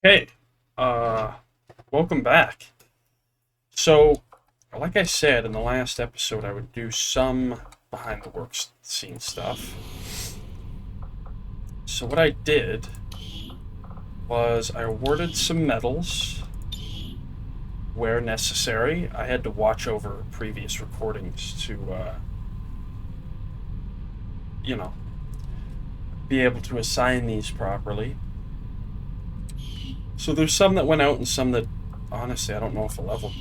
Hey, welcome back. So, like I said in the last episode, I would do some behind the works scene stuff. So what I did was I awarded some medals where necessary. I had to watch over previous recordings to, you know, be able to assign these properly. So there's some that went out and some that, honestly, I don't know if a level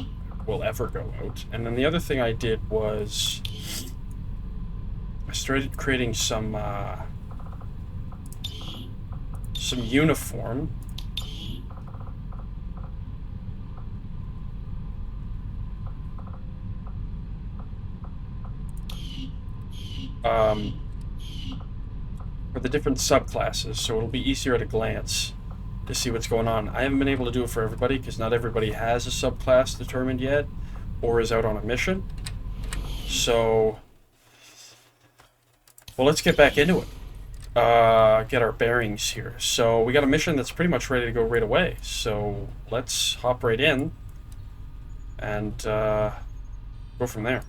will ever go out. And then the other thing I did was I started creating some uniform. Um, for the different subclasses, so it'll be easier at a glance to see what's going on. I haven't been able to do it for everybody because not everybody has a subclass determined yet or is out on a mission. So, well, let's get back into it. Get our bearings here. So we got a mission that's pretty much ready to go right away. So let's hop right in and go from there.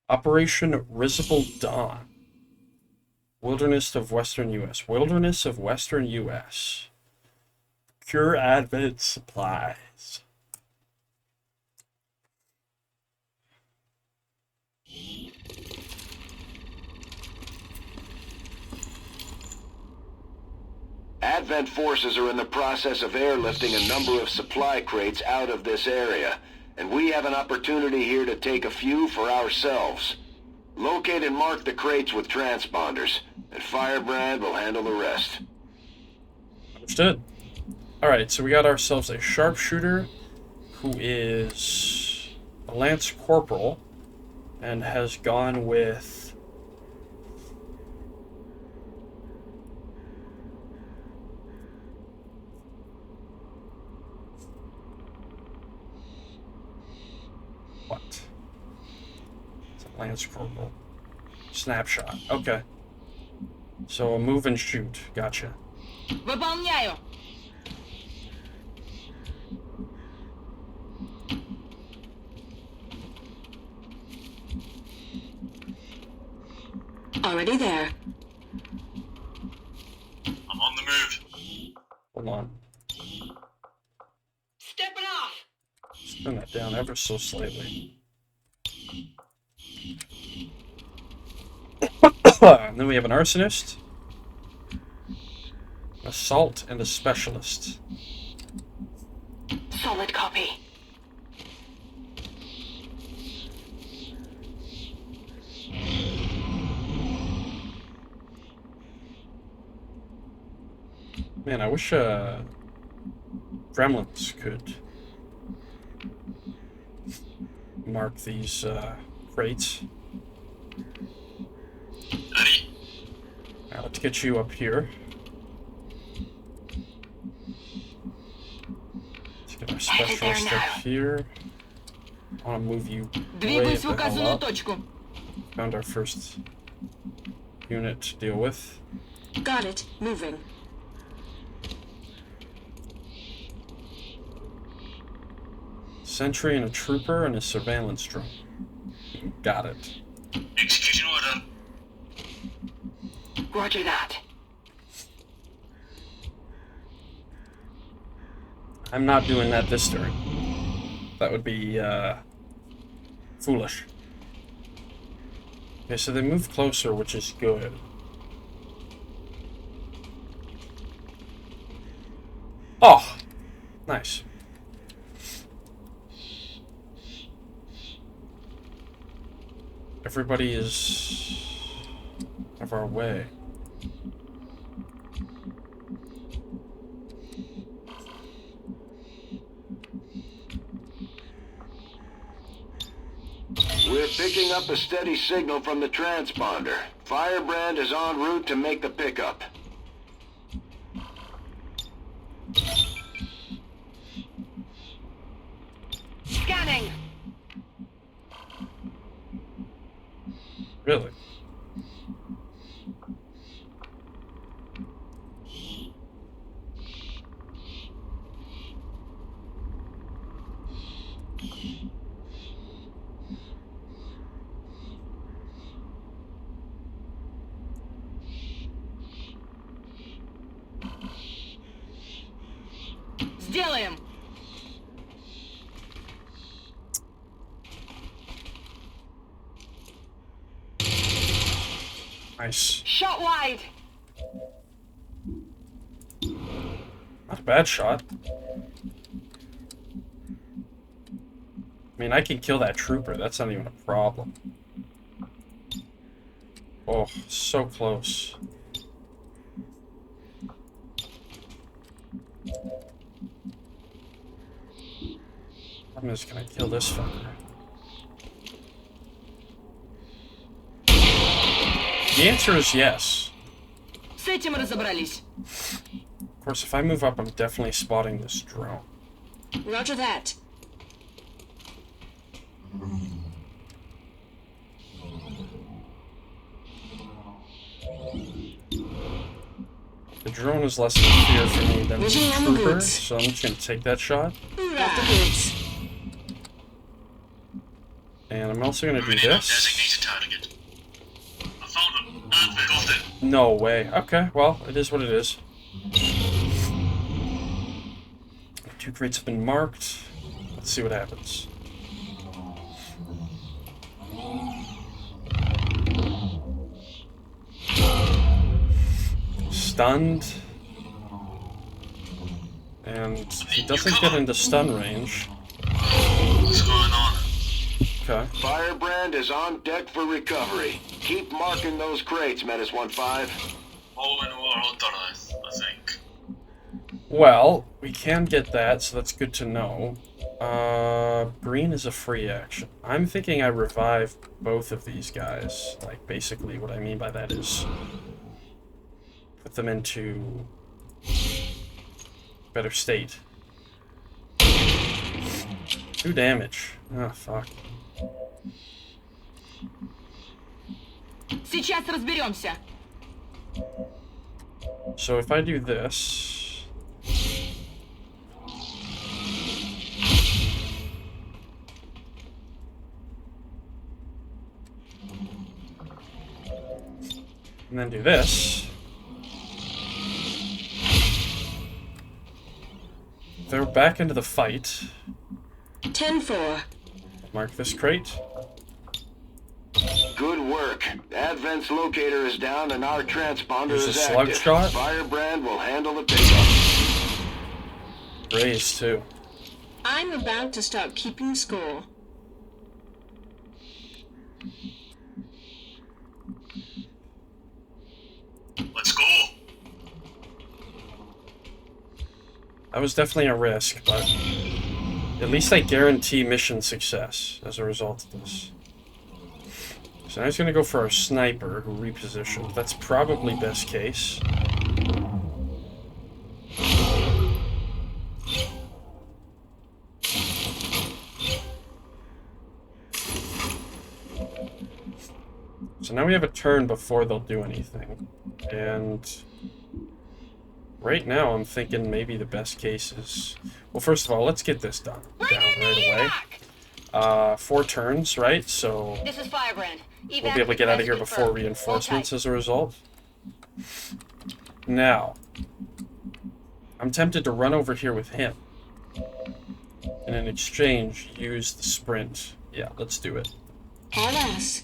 Operation Risible Dawn. Wilderness of Western U.S. Wilderness of Western U.S. Pure Advent supplies. Advent forces are in the process of airlifting a number of supply crates out of this area, and we have an opportunity here to take a few for ourselves. Locate and mark the crates with transponders, and Firebrand will handle the rest. Understood. Alright, so we got ourselves a sharpshooter who is a lance corporal and has gone with what? It's a lance corporal. Snapshot. Okay. So a move and shoot. Gotcha. Выполняю. Already there. I'm on the move. Hold on. Stepping off. Turn that down ever so slightly. And then we have an arsonist, assault, and a specialist. Solid copy. Man, I wish gremlins could mark these crates. Ready? Now let's get you up here. Let's get our specialist up here. I want to move you way Двигаюсь the в hell указанную up. точку. Found our first unit to deal with. Got it. Moving. Sentry and a trooper and a surveillance drone. Got it. Execution order. Roger that. I'm not doing that this turn. That would be foolish. Okay, so they move closer, which is good. Oh, nice. Everybody is of our way. With Picking up a steady signal from the transponder. Firebrand is en route to make the pickup. Scanning. Really? Сделаем. Nice. Shot wide. Not a bad shot. I mean, I can kill that trooper. That's not even a problem. Oh, so close. Problem is, can I kill this fucker? The answer is yes. С этим разобрались. Of course, if I move up, I'm definitely spotting this drone. Roger that. The drone is less of a fear for me than the Vision on the trooper, goods. so I'm just gonna take that shot. Got the goods. And I'm also gonna do Moving in on this. designated target. I found him. Advent. Got it. No way. Okay, well, it is what it is. 2 crates have been marked. Let's see what happens. Stunned. And he doesn't get into stun range. What's going on? Okay. Firebrand is on deck for recovery. Keep marking those crates, Menace 1-5. Following order, I think. Well, we can get that, so that's good to know. Green is a free action. I'm thinking I revive both of these guys. Like, basically what I mean by that is put them into better state. 2 damage. Ah, fuck. Сейчас разберемся. So if I do this... and then do this... they're back into the fight. 10-4. Mark this crate. Good work. Advent's locator is down and our transponder There's a is slug active. shot. Firebrand will handle the pickup. Raise too. I'm about to start keeping score. Let's go. That was definitely a risk, but at least I guarantee mission success as a result of this. So now he's going to go for our sniper, who repositioned. That's probably best case. So now we have a turn before they'll do anything. And right now I'm thinking maybe the best case is... well, first of all, let's get this down right away. 4 turns, right? So This is Firebrand. we'll be able to get out of here before reinforcements as a result. Now, I'm tempted to run over here with him. And in exchange, use the sprint. Yeah, let's do it. Alas.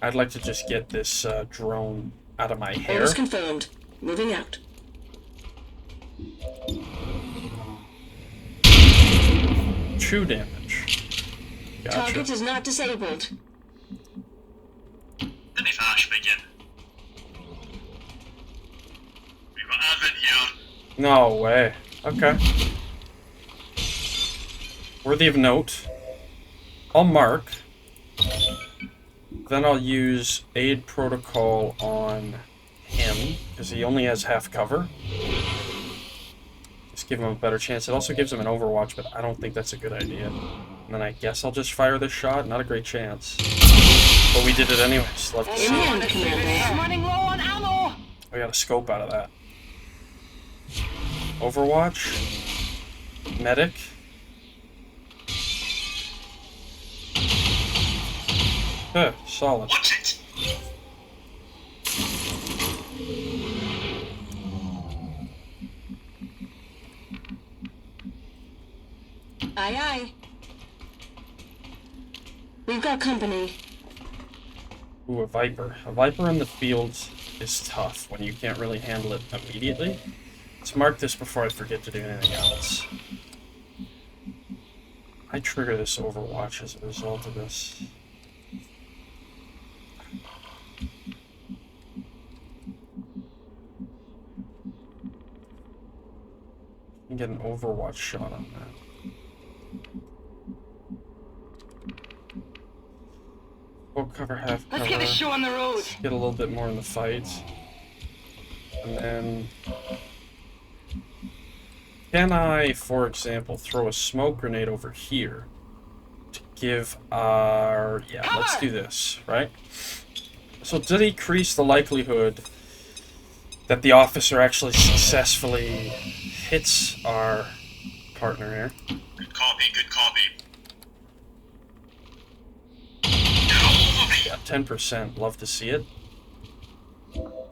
I'd like to just get this drone out of my hair. Orders confirmed. Moving out. 2 damage. Gotcha. Target is not disabled. Let me flash begin. We've got Advent here. No way. Okay. Worthy of note. I'll mark. Then I'll use aid protocol on him, because he only has half cover. Just give him a better chance. It also gives him an overwatch, but I don't think that's a good idea. And then I guess I'll just fire this shot. Not a great chance. But we did it anyways. Love to see In it. hand, Commander. I'm running low on ammo. I got a scope out of that. Overwatch. Medic. Solid. Watch it. Aye, aye. We've got company. Ooh, a Viper. A Viper in the field is tough when you can't really handle it immediately. Let's mark this before I forget to do anything else. I trigger this Overwatch as a result of this. And get an Overwatch shot on that. Full cover, half cover. Let's get the show on the road. Get a little bit more in the fight. And then... Can I, for example, throw a smoke grenade over here to give our... Yeah, let's do this, right? So to decrease the likelihood that the officer actually successfully hits our partner here. Good copy, good copy. Get over me. Yeah, 10%. Love to see it.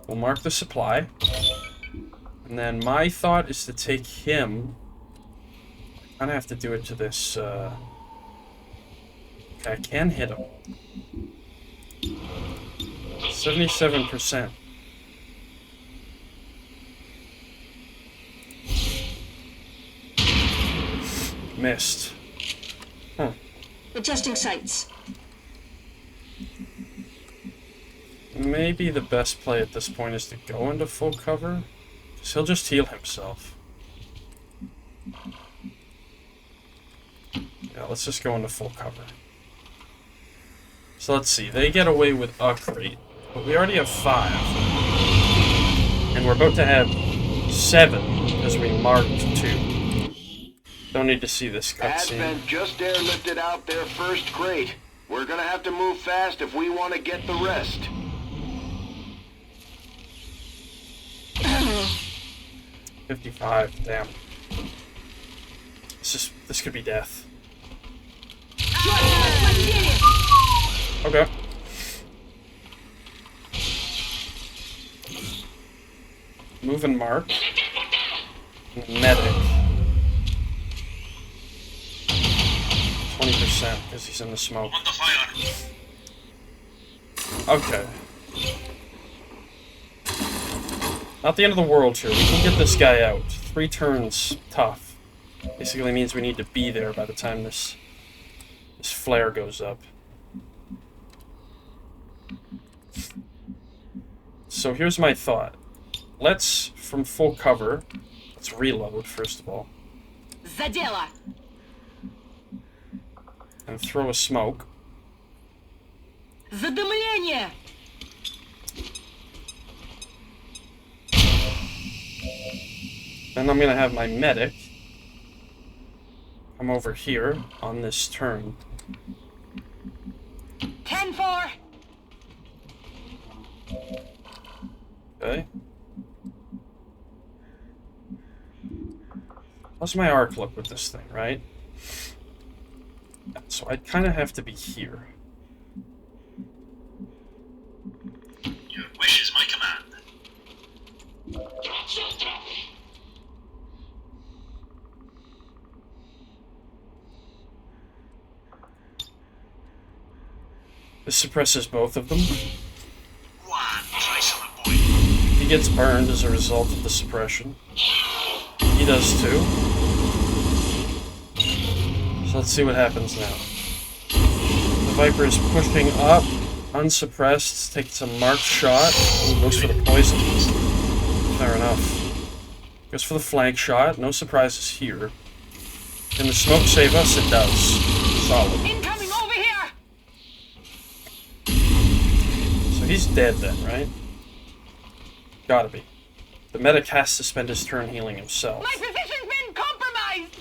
We'll mark the supply. And then my thought is to take him. I kind of have to do it to this. Okay, I can hit him. 77%. Missed. Huh. Adjusting sights. Maybe the best play at this point is to go into full cover. Because he'll just heal himself. Yeah, let's just go into full cover. So let's see. They get away with a crate. But we already have 5. And we're about to have 7 as we marked 2. Don't need to see this cutscene. Advent just airlifted out their first crate. We're gonna have to move fast if we want to get the rest. $55, damn. This could be death. Okay. Move and mark. Medic. 20% because he's in the smoke. Under fire. Okay. Not the end of the world here. We can get this guy out. 3 turns, tough. Basically means we need to be there by the time this flare goes up. So here's my thought. Let's, from full cover, let's reload first of all. За дело. And throw a smoke. Задымление. Then I'm gonna have my medic come over here on this turn. 10-4. Okay. How's my arc look with this thing, right? So I'd kind of have to be here. Your wish is my command. This suppresses both of them. One, try something, boy. He gets burned as a result of the suppression. He does too. So let's see what happens now. The Viper is pushing up, unsuppressed, takes a marked shot. Ooh, goes for the poison. Fair enough. Goes for the flank shot, no surprises here. Can the smoke save us? It does. Solid. Incoming over here. he's dead then, right? Gotta be. The medic has to spend his turn healing himself. My position's been compromised!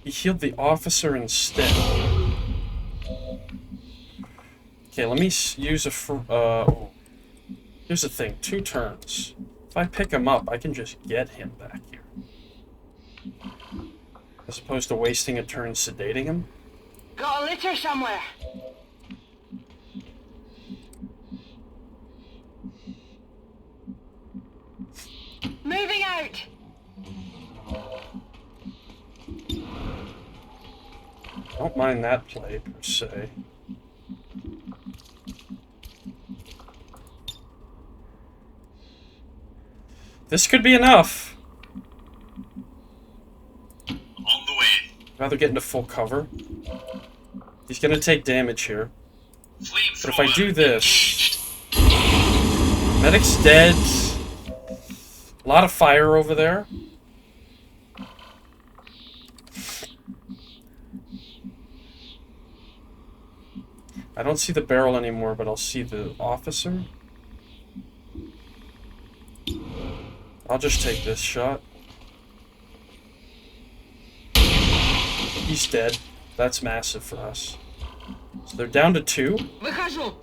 He healed the officer instead. Okay, let me use a... here's the thing, 2 turns. If I pick him up, I can just get him back here. As opposed to wasting a turn sedating him. Got a litter somewhere. Moving out! Don't mind that play, per se. This could be enough. On the way. Rather get into full cover. He's gonna take damage here. But if I do this... Medic's dead. A lot of fire over there. I don't see the barrel anymore, but I'll see the officer. I'll just take this shot. He's dead. That's massive for us. So they're down to 2. Выхожу!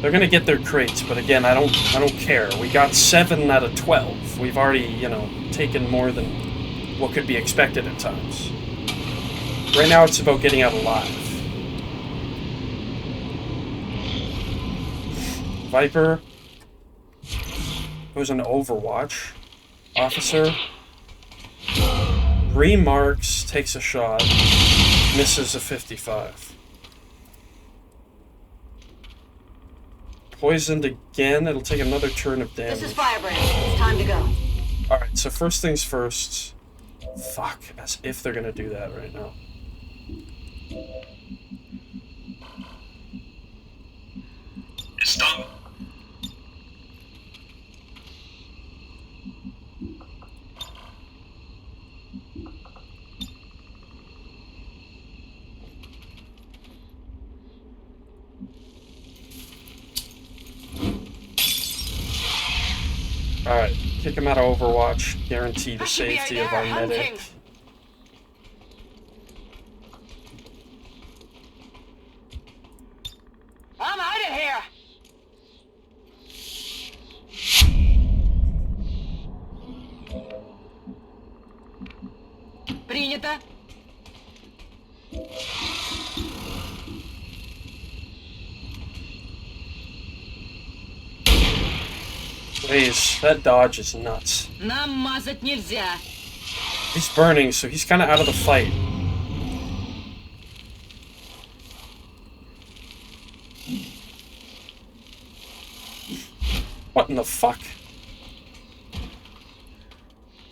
They're gonna get their crates, but again, I don't care. We got 7 out of 12. We've already, you know, taken more than what could be expected at times. Right now, it's about getting out alive. Viper goes into Overwatch. Officer remarks, takes a shot, misses a 55. Poisoned again. It'll take another turn of damage. This is Firebrand. It's time to go. Alright, so first things first. Fuck, as if they're gonna do that right now. It's done. Alright, kick him out of Overwatch. Guarantee the I should be out safety of there our medic. hunting. I'm out of here! Принято. Please, that dodge is nuts. Нам мазать нельзя. He's burning, so he's kind of out of the fight. What in the fuck?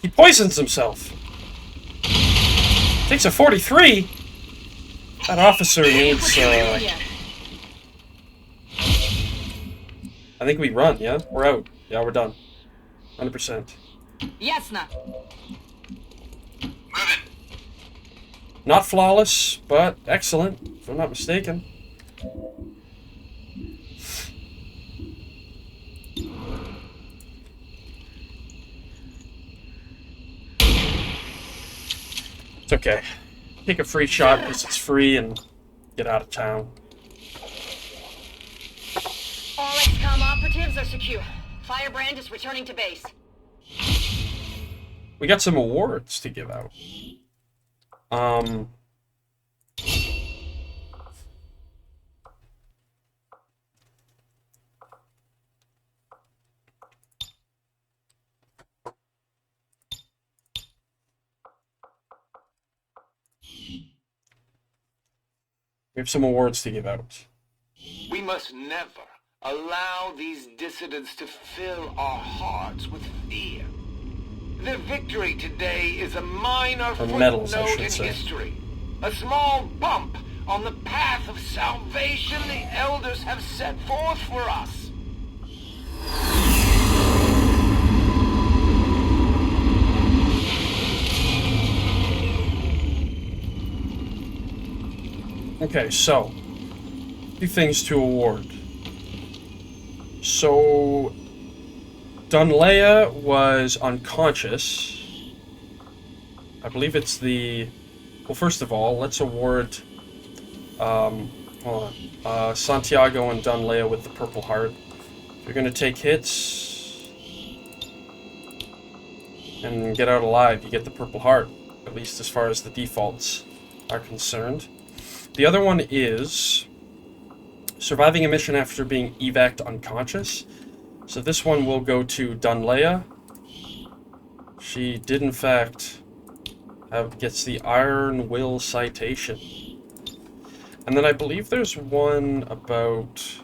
He poisons himself. Takes a 43. That officer needs, I think we run, yeah? We're out. Yeah, we're done. 100%. Ясно. Moving. Not flawless, but excellent, if I'm not mistaken. It's okay. Take a free shot because it's free and get out of town. All XCOM operatives are secure. Firebrand is returning to base. We got some awards to give out. We have some awards to give out. We must never allow these dissidents to fill our hearts with fear. Their victory today is a minor medals, I footnote should in say. history. A small bump on the path of salvation the elders have set forth for us. Okay, so few things to award. So Dunleia was unconscious. I believe it's the... Well, first of all, let's award hold on. Santiago and Dunleia with the Purple Heart. You're gonna take hits and get out alive. You get the Purple Heart, at least as far as the defaults are concerned. The other one is surviving a mission after being evac'd unconscious. So this one will go to Dunleia. She did in fact gets the Iron Will citation. And then I believe there's one about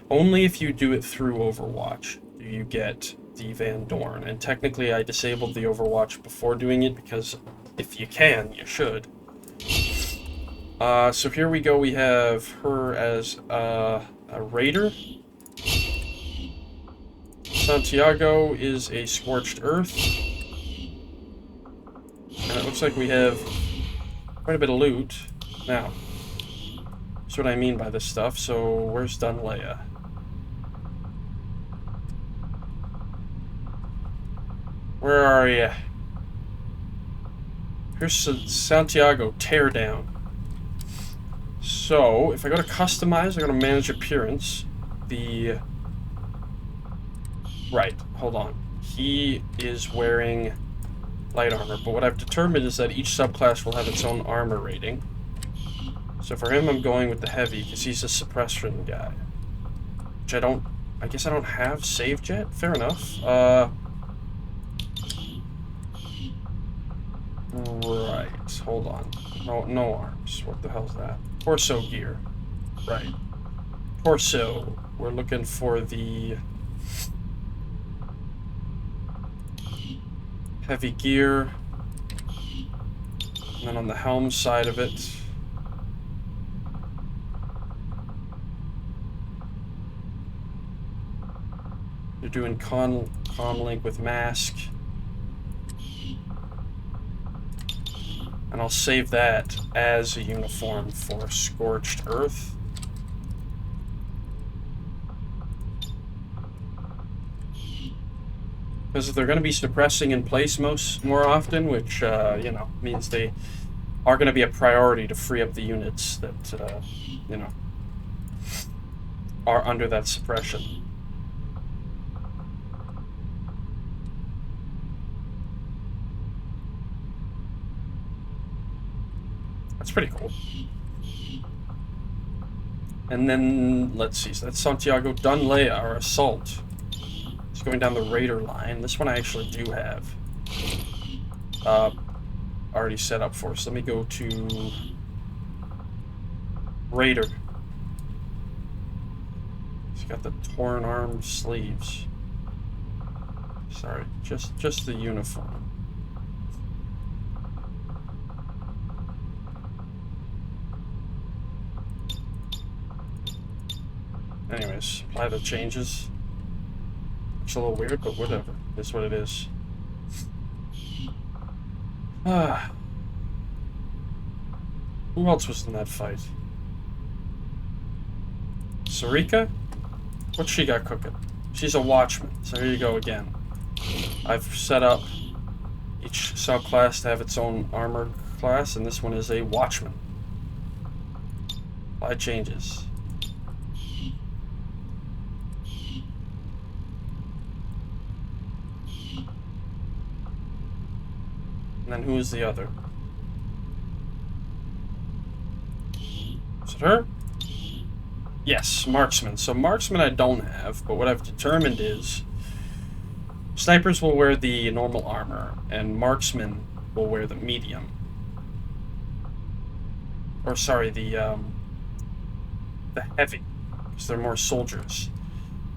only if you do it through Overwatch do you get the Van Dorn. And technically I disabled the Overwatch before doing it because if you can, you should. So here we go, we have her as a raider. Santiago is a Scorched Earth. And it looks like we have quite a bit of loot. Now, that's what I mean by this stuff. So, where's Dunleia? Where are you? Here's Santiago, tear down. So, if I go to customize, I go to manage appearance. Right, hold on. He is wearing light armor, but what I've determined is that each subclass will have its own armor rating. So for him, I'm going with the heavy, because he's a suppression guy. Which I guess I don't have saved yet? Fair enough. Right, hold on. No arms. What the hell's that? Torso gear. Right. Torso. We're looking for the heavy gear. And then on the helm side of it, you're doing comlink with mask. And I'll save that as a uniform for Scorched Earth. Because they're going to be suppressing in place more often, which, you know, means they are going to be a priority to free up the units that, you know, are under that suppression. That's pretty cool. And then, let's see, so that's Santiago. Dunleia, or Assault. It's going down the Raider line. This one I actually do have already set up for. So let me go to Raider. He's got the torn arm sleeves. Sorry, just the uniform. Anyways, apply the changes. It's a little weird, but whatever. It's what it is. Who else was in that fight? Sarika? What's she got cooking? She's a watchman, so here you go again. I've set up each subclass to have its own armor class, and this one is a watchman. Apply changes. And then who is the other? Is it her? Yes, marksman. So marksman I don't have, but what I've determined is snipers will wear the normal armor, and marksmen will wear the medium. Or sorry, the heavy, because they're more soldiers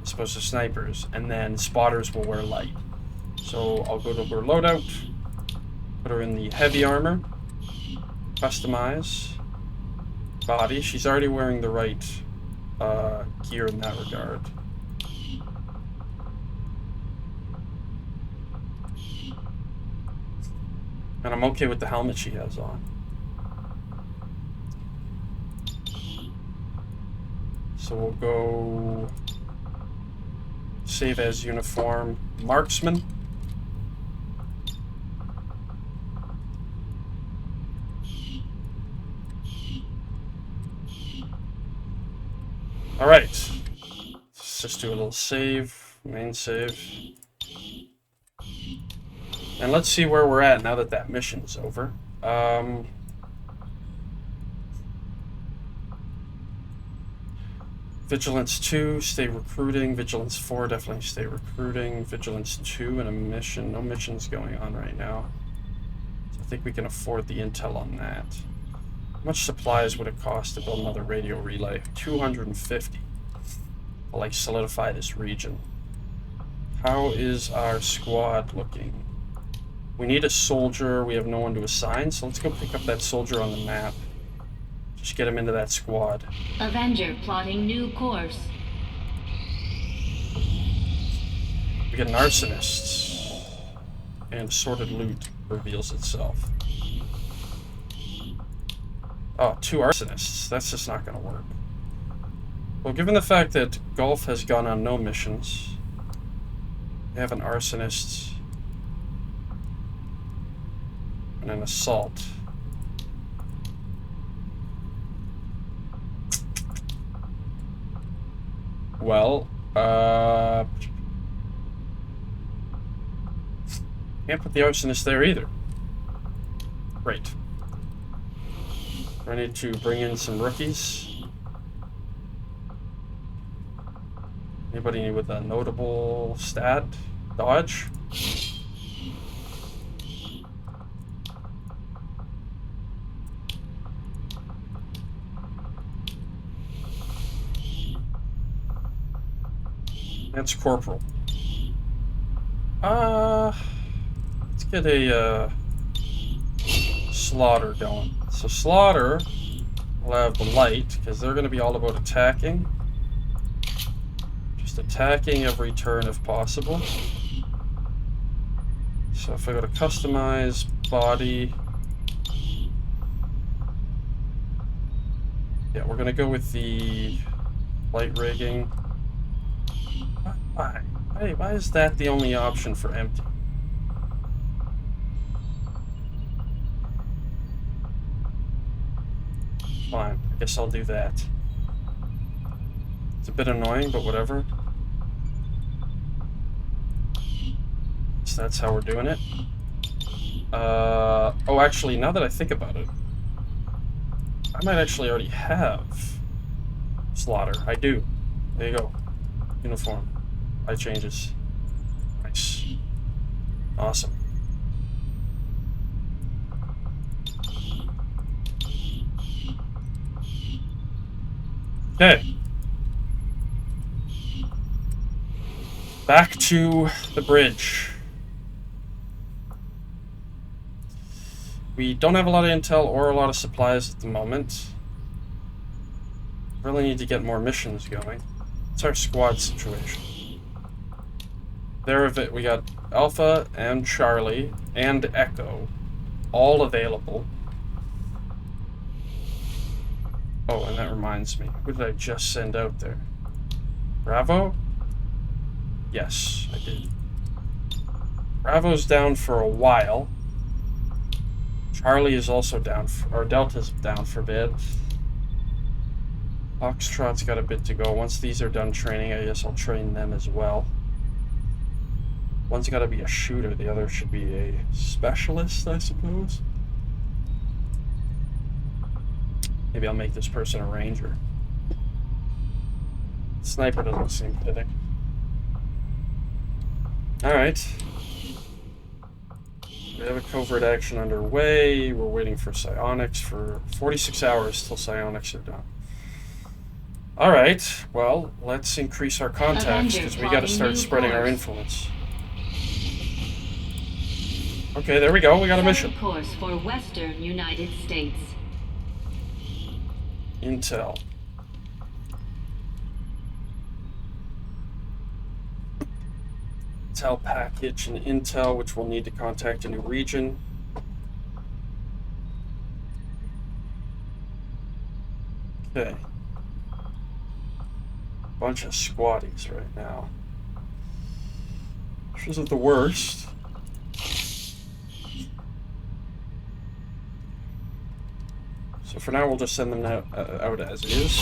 as opposed to snipers. And then spotters will wear light. So I'll go to her loadout. Put her in the heavy armor. Customize. Body. She's already wearing the right gear in that regard. And I'm okay with the helmet she has on. So we'll go save as uniform marksman. All right, let's just do a little save, main save. And let's see where we're at now that that mission's over. Vigilance 2, stay recruiting. Vigilance 4, definitely stay recruiting. Vigilance 2 and a mission. No missions going on right now. So I think we can afford the intel on that. How much supplies would it cost to build another radio relay? 250. I'll like solidify this region. How is our squad looking? We need a soldier. We have no one to assign, so let's go pick up that soldier on the map. Just get him into that squad. Avenger plotting new course. We get an arsonist. And assorted loot reveals itself. Oh, 2 arsonists. That's just not going to work. Well, given the fact that Gulf has gone on no missions, we have an arsonist and an assault. Well, can't put the arsonist there either. Great. I need to bring in some rookies. Anybody with a notable stat? Dodge? That's Corporal. Let's get a Slaughter going. So Slaughter will have the light, because they're going to be all about attacking. Just attacking every turn if possible. So if I go to customize, body... Yeah, we're going to go with the light rigging. Why is that the only option for empty? Fine, I guess I'll do that. It's a bit annoying, but whatever. So that's how we're doing it. Oh, actually, now that I think about it, I might actually already have Slaughter. I do. There you go. Uniform. Eye changes. Nice. Awesome. Okay. Back to the bridge. We don't have a lot of intel or a lot of supplies at the moment. Really need to get more missions going. What's our squad situation? We got Alpha and Charlie and Echo all available. Oh, and that reminds me. Who did I just send out there? Bravo? Yes, I did. Bravo's down for a while. Charlie is also down, or Delta's down for a bit. Foxtrot's got a bit to go. Once these are done training, I guess I'll train them as well. One's got to be a shooter, the other should be a specialist, I suppose. Maybe I'll make this person a ranger. Sniper doesn't seem fitting. Alright. We have a covert action underway. We're waiting for psionics for 46 hours till psionics are done. Alright, well, let's increase our contacts, because we got to start spreading our influence. Okay, there we go. We got a mission. Course for Western United States. Intel. Intel package and intel, which we'll need to contact a new region. Okay. Bunch of squatties right now. Which isn't the worst. So for now, we'll just send them out as is.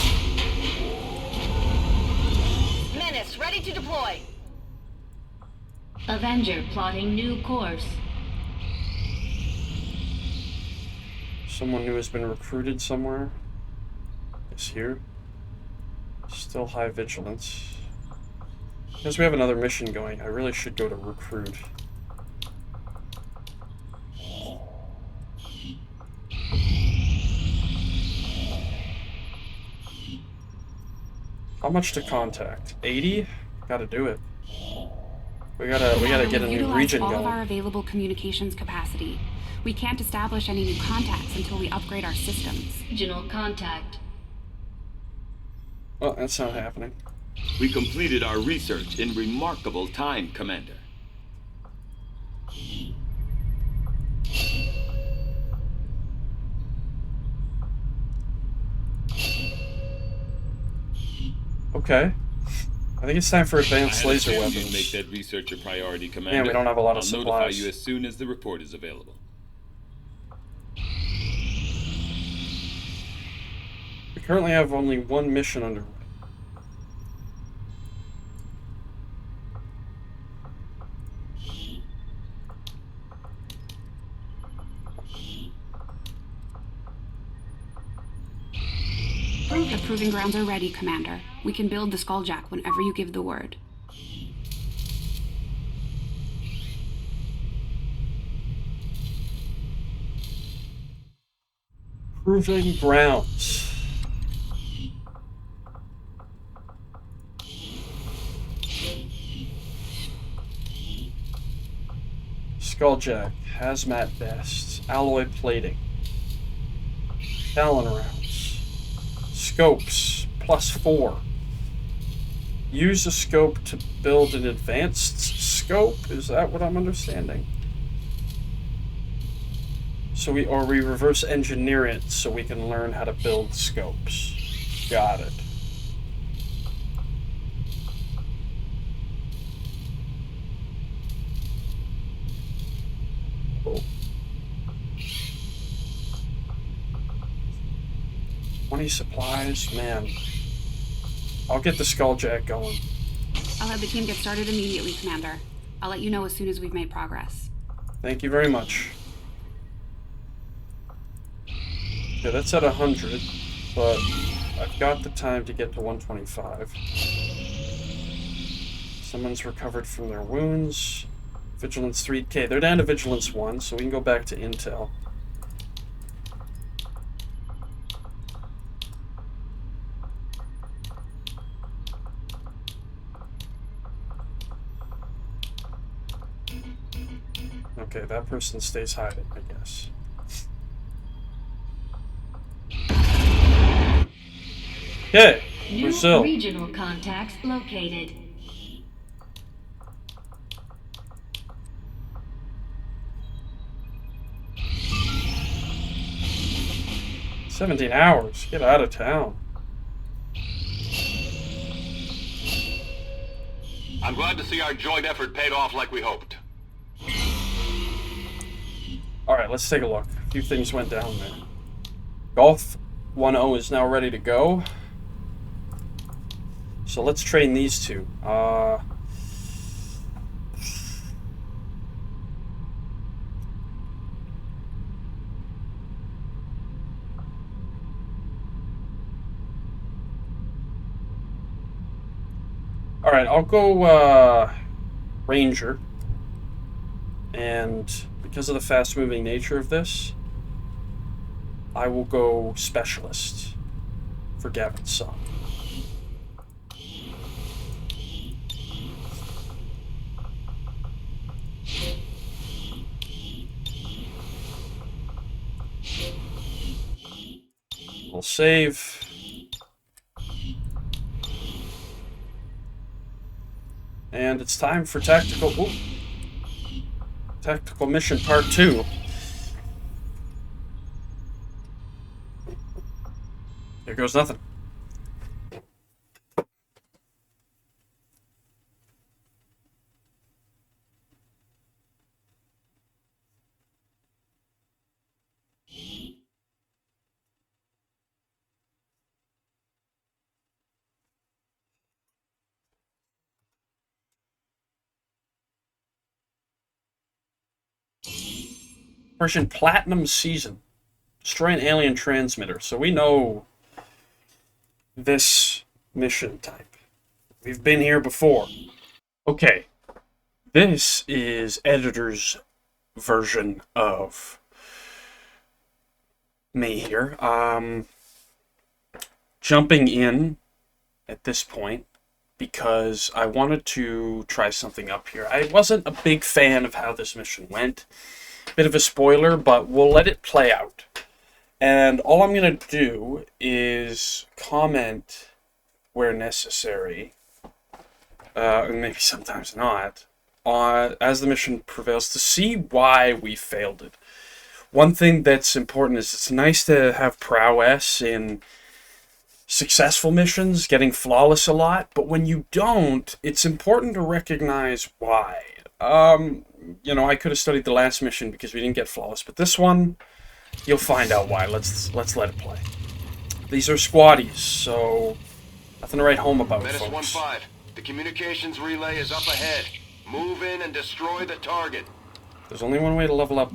Menace, ready to deploy. Avenger plotting new course. Someone new has been recruited somewhere. Is here. Still high vigilance. Because we have another mission going, I really should go to recruit. How much to contact? 80? Gotta do it. We gotta get a new region all going. of our available communications capacity. We can't establish any new contacts until we upgrade our systems. Regional contact. Well, that's not happening. We completed our research in remarkable time, Commander. Okay. I think it's time for advanced I had laser assumed you'd weapons. make that research a priority, Commander. Yeah, we don't have a lot of I'll notify supplies. you as soon as the report is available. We currently have only one mission underway. The proving grounds are ready, Commander. We can build the Skulljack whenever you give the word. Proving grounds. Skulljack, hazmat vests, alloy plating, Talon rounds, scopes, +4. Use a scope to build an advanced scope? Is that what I'm understanding? So we reverse engineer it so we can learn how to build scopes. Got it. Oh. 20 supplies, man. I'll get the Skulljack going. I'll have the team get started immediately, Commander. I'll let you know as soon as we've made progress. Thank you very much. Okay, that's at 100, but I've got the time to get to 125. Someone's recovered from their wounds. Vigilance 3. Okay, they're down to Vigilance 1, so we can go back to Intel. Okay, that person stays hiding, I guess. Okay, New Brazil. regional contacts located. "17 hours. Get out of town." I'm glad to see our joint effort paid off like we hoped. Alright, let's take a look. A few things went down there. Golf 1-0 is now ready to go. So let's train these two. Alright, I'll go Ranger. And because of the fast-moving nature of this, I will go Specialist for Gavin's son. We'll save. And it's time for tactical mission part 2. There goes nothing. Operation Platinum Season. Destroy an alien transmitter. So we know this mission type. We've been here before. Okay. This is editor's version of me here. Jumping in at this point because I wanted to try something up here. I wasn't a big fan of how this mission went. Bit of a spoiler, but we'll let it play out. And all I'm going to do is comment where necessary, and maybe sometimes not, as the mission prevails to see why we failed it. One thing that's important is it's nice to have prowess in successful missions, getting flawless a lot, but when you don't, it's important to recognize why. You know, I could have studied the last mission because we didn't get flawless, but this one, you'll find out why. Let's let it play. These are squaddies, so nothing to write home about, Menace folks. 1-5, the communications relay is up ahead. Move in and destroy the target. There's only one way to level up.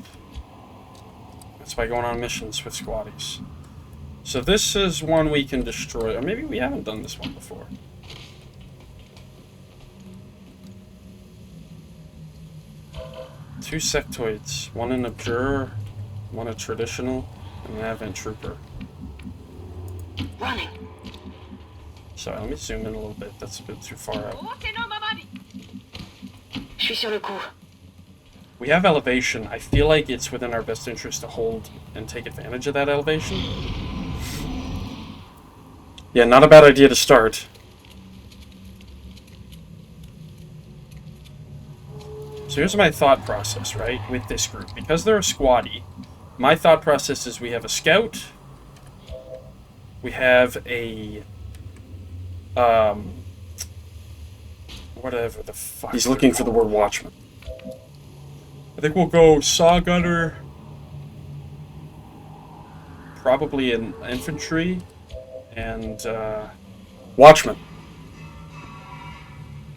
That's by going on missions with squaddies. So this is one we can destroy, or maybe we haven't done this one before. Two sectoids, one an Abjurer, one a traditional, and an Advent Trooper. Running. Sorry, let me zoom in a little bit. That's a bit too far out. Je suis sur le coup. We have elevation. I feel like it's within our best interest to hold and take advantage of that elevation. Yeah, not a bad idea to start. So here's my thought process, right, with this group. Because they're a squaddie, my thought process is we have a scout, we have a, whatever the fuck. He's looking for the word watchman. I think we'll go saw gunner, probably an infantry, and watchman.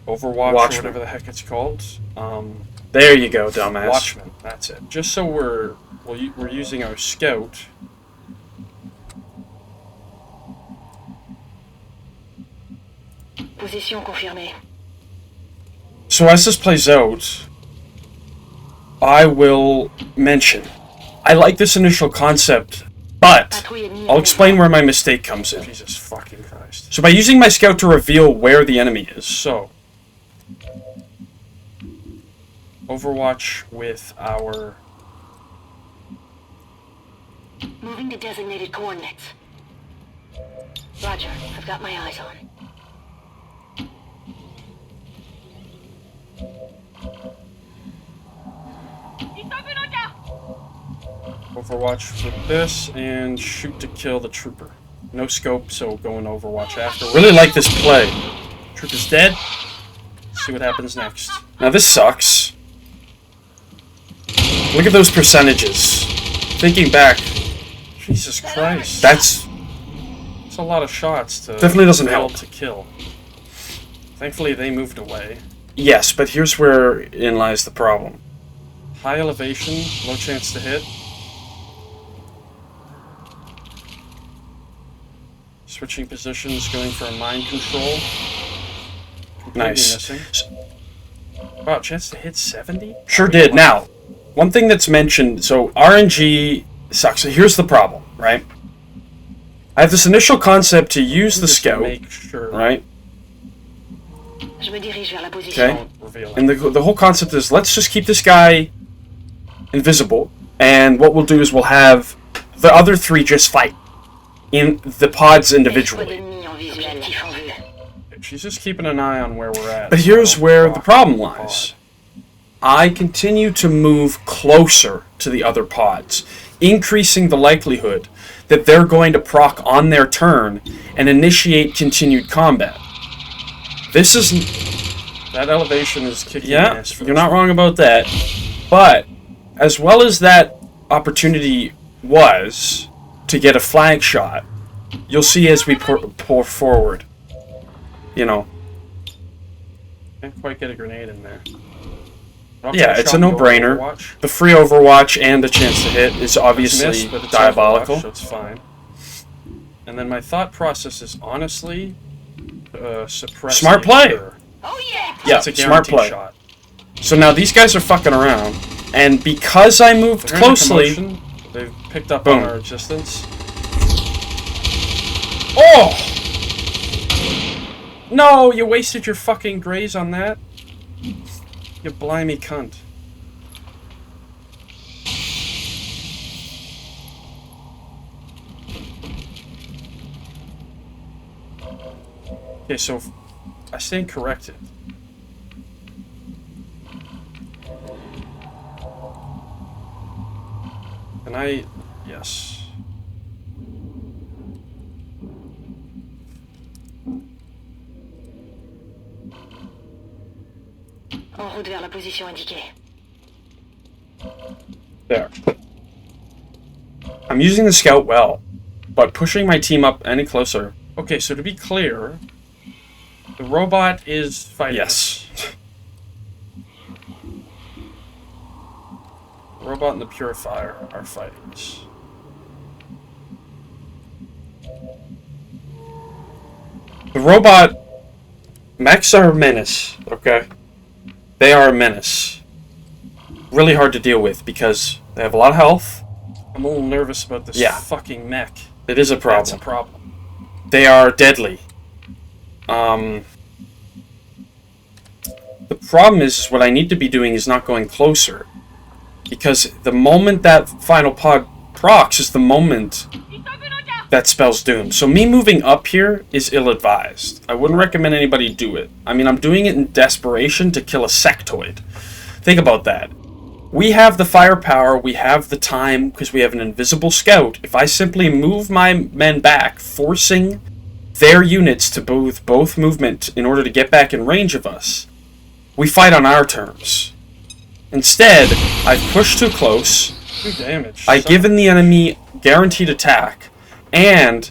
Overwatch, or whatever the heck it's called. There you go, dumbass. Watchman, that's it. Just so we're using our scout. Position confirmée. So as this plays out, I will mention, I like this initial concept, but I'll explain where my mistake comes in. Jesus fucking Christ. So by using my scout to reveal where the enemy is, so Overwatch with our... Moving to designated coordinates. Roger, I've got my eyes on. Overwatch with this, and shoot to kill the trooper. No scope, so go in Overwatch after. Really like this play. Trooper's dead. See what happens next. Now this sucks. Look at those percentages. Thinking back, Jesus Christ, that's a lot of shots to definitely doesn't help to kill. Thankfully, they moved away. Yes, but here's wherein lies the problem. High elevation, low chance to hit. Switching positions, going for a mind control. Completely Nice. Missing. Wow, chance to hit 70? Sure did. Now, one thing that's mentioned, so RNG sucks. So here's the problem, right? I have this initial concept to use the scout, make sure right? Je me dirige vers la position. Okay. And the whole concept is, let's just keep this guy invisible, and what we'll do is we'll have the other three just fight in the pods individually. She's just keeping an eye on where we're at. But here's where the problem lies. I continue to move closer to the other pods, increasing the likelihood that they're going to proc on their turn and initiate continued combat. This is... That elevation is kicking Yeah, ass. you're not wrong about that. But, as well as that opportunity was to get a flag shot, you'll see as we pour forward, you know. Can't quite get a grenade in there. Yeah, it's a no-brainer. Overwatch. The free Overwatch and a chance to hit is obviously Missed, but it's diabolical. Overwatch, so it's fine. And then my thought process is honestly suppress. Smart play. Oh yeah! Yeah, It's a smart guaranteed play. shot. So now these guys are fucking around, and because I moved They're in a closely, commotion. They've picked up Boom. on our existence. oh No, you wasted your fucking graze on that. You blimey cunt. Okay, so I stand corrected. And yes. En route vers la position indiquée. there. I'm using the scout well, but pushing my team up any closer. Okay, so to be clear, the robot is fighting. Yes. The robot and the purifier are fighting us. The robot mechs are a menace, okay? They are a menace. Really hard to deal with because they have a lot of health. I'm a little nervous about this Yeah. fucking mech. It is a That's problem. a problem. They are deadly. The problem is what I need to be doing is not going closer. Because the moment that final pod procs is the moment that spells doom. So me moving up here is ill-advised. I wouldn't recommend anybody do it. I mean, I'm doing it in desperation to kill a sectoid. Think about that. We have the firepower, we have the time, because we have an invisible scout. If I simply move my men back, forcing their units to both movement in order to get back in range of us, we fight on our terms. Instead, I've pushed too close, 2 damage. I've given the enemy guaranteed attack, and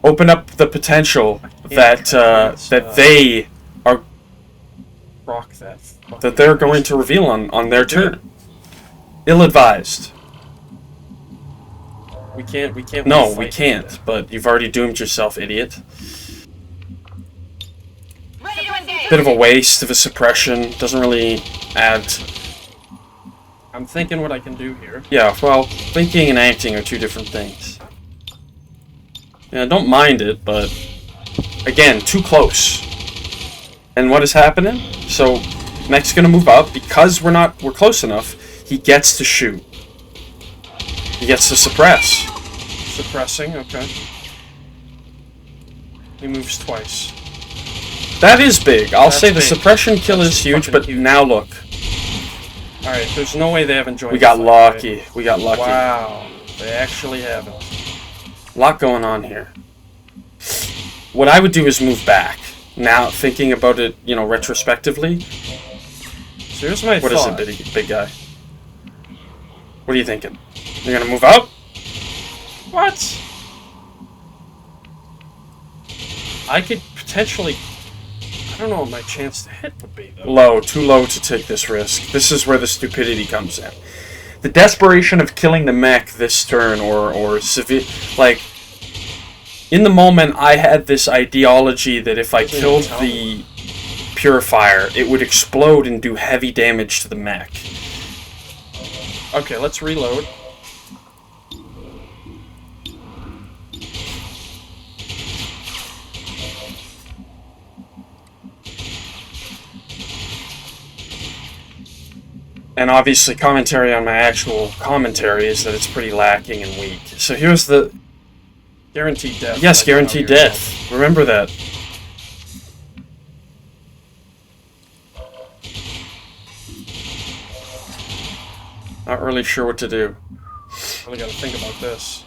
open up the potential that they are rock that. that they're going to reveal on their turn. Ill-advised. We can't. No, fight we like can't. that. But you've already doomed yourself, idiot. Ready to engage! Bit of a waste of a suppression. Doesn't really add. I'm thinking what I can do here. Yeah, well, thinking and acting are two different things. Yeah, I don't mind it, but again, too close. And what is happening? So, mech's gonna move up because we're close enough. He gets to shoot. He gets to suppress. Suppressing, okay. He moves twice. That is big. I'll That's say the big. suppression kill That's is huge, fucking but huge. now look. Alright, there's no way they haven't joined We the got fight, lucky. right? We got lucky. Wow. They actually haven't. A lot going on here. What I would do is move back. Now, thinking about it, retrospectively. So here's my What is thought. it, big guy? What are you thinking? You're gonna move up? What? I could potentially... I don't know what my chance to hit would be, though. Low. Too low to take this risk. This is where the stupidity comes in. The desperation of killing the mech this turn, or severe... Like, in the moment, I had this ideology that if I killed the purifier, it would explode and do heavy damage to the mech. Okay, let's reload. And obviously, commentary on my actual commentary is that it's pretty lacking and weak. So here's the... Guaranteed death. Yes, like guaranteed Metal Gear death. Remember that. Not really sure what to do. Solid. Really gotta think about this.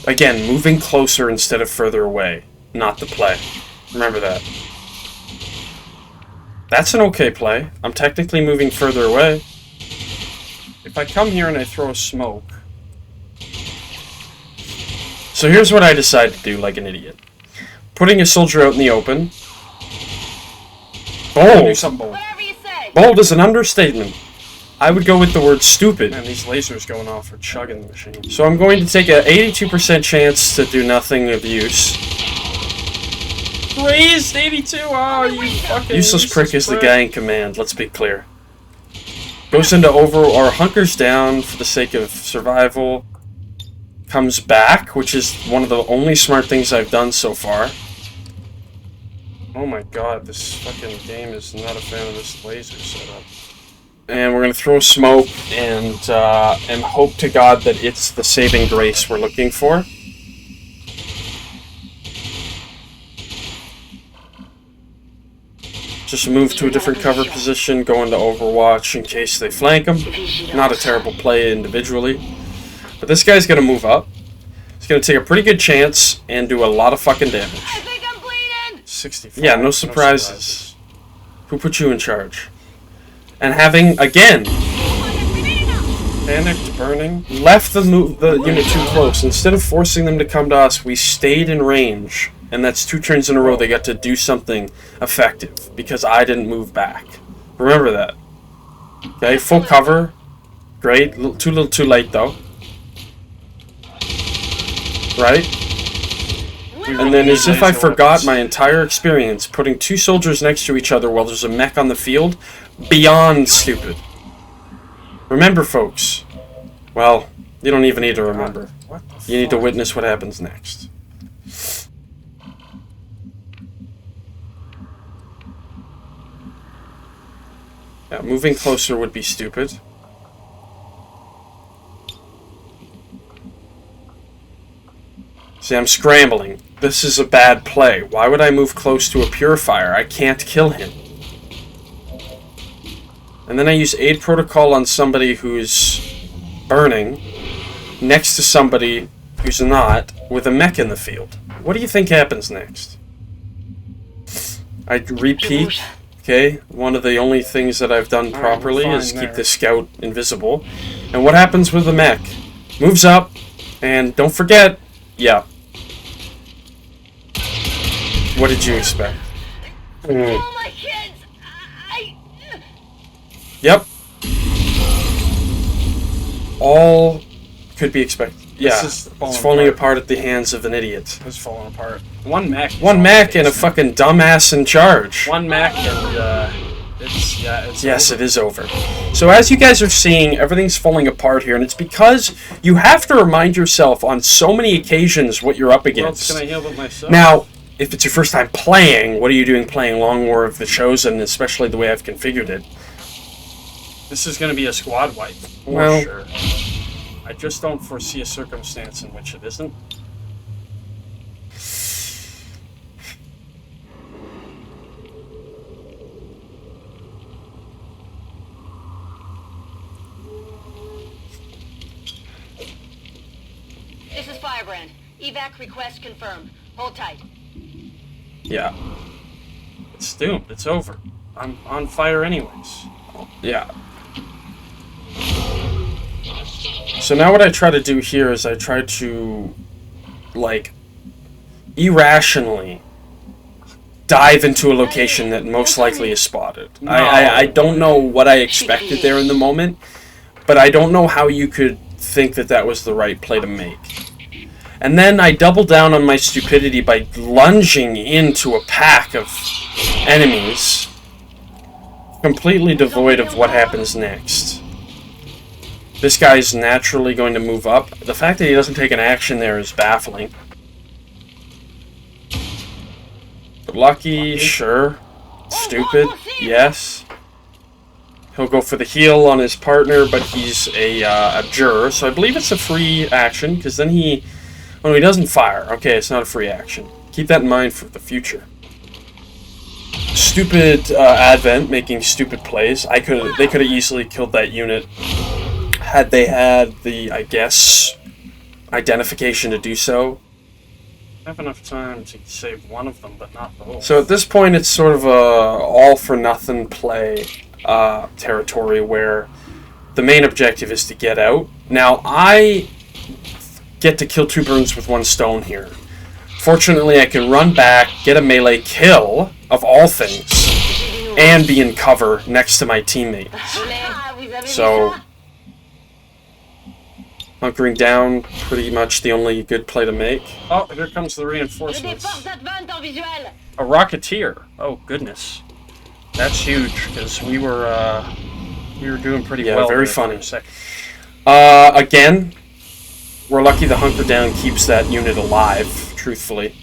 Again, moving closer instead of further away. Not the play. Remember that. That's an okay play. I'm technically moving further away. If I come here and I throw a smoke... So here's what I decide to do like an idiot. putting a soldier out in the open. Do Bold. something bold. Whatever you say. Bold is an understatement. I would go with the word stupid. Man, these lasers going off are chugging the machine. So I'm going to take a 82% chance to do nothing of use. Raised 82. Oh, you fucking Useless prick is the guy in command, let's be clear. Goes into or hunkers down for the sake of survival. Comes back, which is one of the only smart things I've done so far. Oh my god, this fucking game is not a fan of this laser setup. And we're going to throw smoke and hope to God that it's the saving grace we're looking for. Just move to a different cover position, go into Overwatch in case they flank him. Not a terrible play individually. But this guy's going to move up. He's going to take a pretty good chance and do a lot of fucking damage. I think I'm bleeding. 65. Yeah, no surprises. Who put you in charge? And having, again, Panicked, burning. left the unit too close. Instead of forcing them to come to us, we stayed in range. And that's 2 turns in a row they got to do something effective. Because I didn't move back. Remember that. Okay, full cover. Great. Too late, though. Right? And then, as if I forgot my entire experience, putting 2 soldiers next to each other while there's a mech on the field, beyond stupid. Remember, folks. Well, you don't even need to remember. You need to witness what happens next. Yeah, moving closer would be stupid. See, I'm scrambling. This is a bad play. Why would I move close to a purifier? I can't kill him. And then I use aid protocol on somebody who's burning next to somebody who's not with a mech in the field. What do you think happens next? I repeat. Okay, one of the only things that I've done properly is keep the scout invisible. And what happens with the mech? Moves up, and don't forget, yeah. What did you expect? Oh my kids. Yep. All could be expected. Yeah, is it's falling apart at the hands of an idiot. It's falling apart. One mech. One mech and a fucking dumbass in charge. One mech and it's Yes, over. it is over. So as you guys are seeing, everything's falling apart here, and it's because you have to remind yourself on so many occasions what you're up What else against. can I heal but myself? Now, if it's your first time playing, what are you doing playing Long War of the Chosen, especially the way I've configured it? This is going to be a squad wipe. For Well- sure. I just don't foresee a circumstance in which it isn't. This is Firebrand. Evac request confirmed. Hold tight. Yeah. It's doomed. It's over. I'm on fire anyways. Yeah. So now what I try to do here is I try to, like, irrationally dive into a location that most likely is spotted. I don't know what I expected there in the moment, but I don't know how you could think that that was the right play to make. And then I double down on my stupidity by lunging into a pack of enemies, completely devoid of what happens next. This guy's naturally going to move up. The fact that he doesn't take an action there is baffling. But lucky, sure. Stupid, yes. He'll go for the heal on his partner, but he's a juror, so I believe it's a free action, because then he doesn't fire. Okay, it's not a free action. Keep that in mind for the future. Stupid Advent making stupid plays. They could have easily killed that unit had they had the, I guess, identification to do so. I have enough time to save one of them, but not both. So at this point, it's sort of a all-for-nothing play territory where the main objective is to get out. Now, I get to kill 2 birds with 1 stone here. Fortunately, I can run back, get a melee kill, of all things, and be in cover next to my teammate. Ah, vous avez So, vu ça? hunkering down, pretty much the only good play to make. Oh, here comes the J'ai des reinforcements. forces advent en visuel. A Rocketeer. Oh, goodness. That's huge, because we were doing pretty Yeah, well. very there for funny. a second. Again, we're lucky the hunker down keeps that unit alive, truthfully.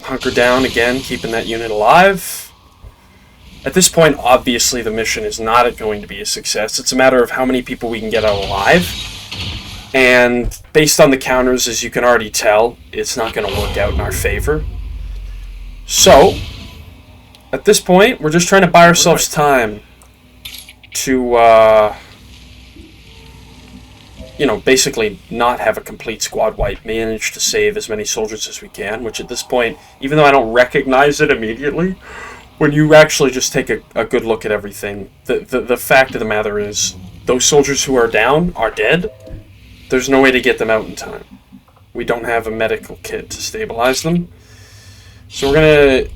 Hunker down again, keeping that unit alive. At this point, obviously, the mission is not going to be a success. It's a matter of how many people we can get out alive. And based on the counters, as you can already tell, it's not going to work out in our favor. So, at this point, we're just trying to buy ourselves time to, basically not have a complete squad wipe, manage to save as many soldiers as we can, which at this point, even though I don't recognize it immediately, when you actually just take a good look at everything, the fact of the matter is, those soldiers who are down are dead. There's no way to get them out in time. We don't have a medical kit to stabilize them. So we're gonna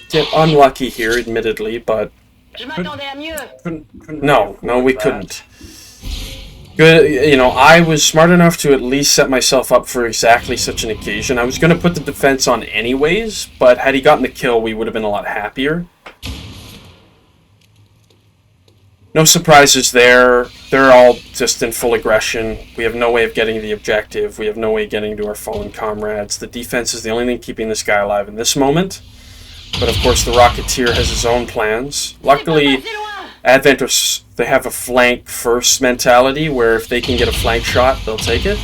get unlucky here, admittedly, but Je m'attendais à mieux. no, we couldn't. Good, I was smart enough to at least set myself up for exactly such an occasion. I was going to put the defense on anyways, but had he gotten the kill, we would have been a lot happier. No surprises there. They're all just in full aggression. We have no way of getting the objective. We have no way of getting to our fallen comrades. The defense is the only thing keeping this guy alive in this moment. But of course, the Rocketeer has his own plans. Luckily, Advent, they have a flank first mentality, where if they can get a flank shot, they'll take it.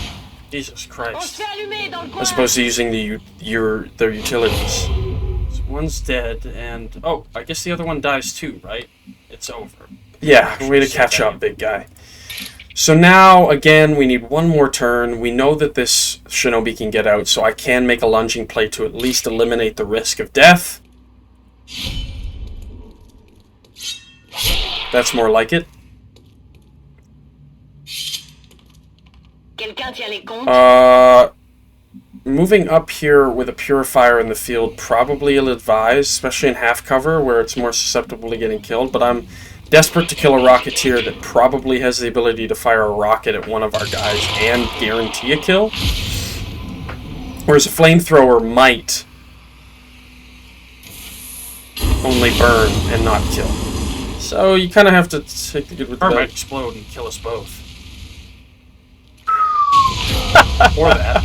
Jesus On Christ. se fait allumer dans le coin. As opposed to using their utilities. So one's dead, and... Oh, I guess the other one dies too, right? It's over. Yeah, way to catch up, big guy. So now, again, we need one more turn. We know that this Shinobi can get out, so I can make a lunging play to at least eliminate the risk of death. That's more like it. Quelqu'un tient les comptes. Moving up here with a purifier in the field, probably ill-advised, especially in half cover where it's more susceptible to getting killed, but I'm desperate to kill a Rocketeer that probably has the ability to fire a rocket at one of our guys and guarantee a kill. Whereas a flamethrower might only burn and not kill. So you kind of have to take the good with the Or bad. might explode and kill us both. Or that.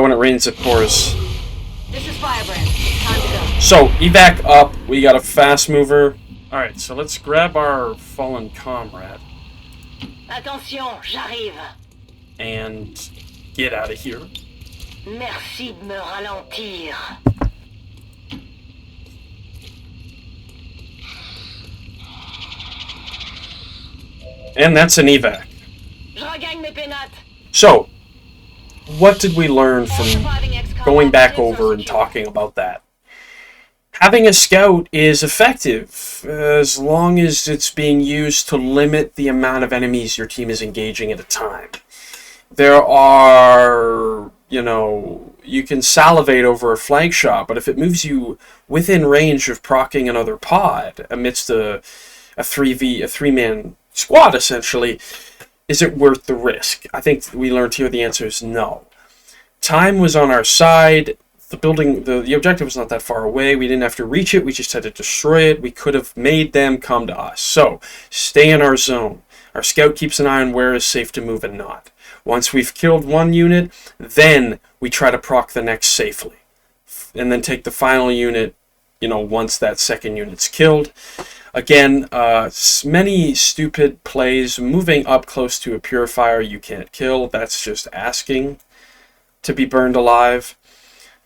When it rains, it pours. This is Firebrand. Time to go. So, evac up. We got a fast mover. Alright, so let's grab our fallen comrade Attention, j'arrive. and get out of here. Merci de me ralentir. And that's an evac. Je regagne mes pénates. So, what did we learn All from surviving XCOM going back operatives over are and secure. talking about that? Having a scout is effective as long as it's being used to limit the amount of enemies your team is engaging at a time. There are, you can salivate over a flank shot, but if it moves you within range of proccing another pod amidst a 3-man squad, essentially, is it worth the risk? I think we learned here the answer is no. Time was on our side. The objective was not that far away. We didn't have to reach it. We just had to destroy it. We could have made them come to us. So, stay in our zone. Our scout keeps an eye on where is safe to move and not. Once we've killed one unit, then we try to proc the next safely. And then take the final unit, once that second unit's killed. Again, many stupid plays. Moving up close to a purifier you can't kill. That's just asking to be burned alive.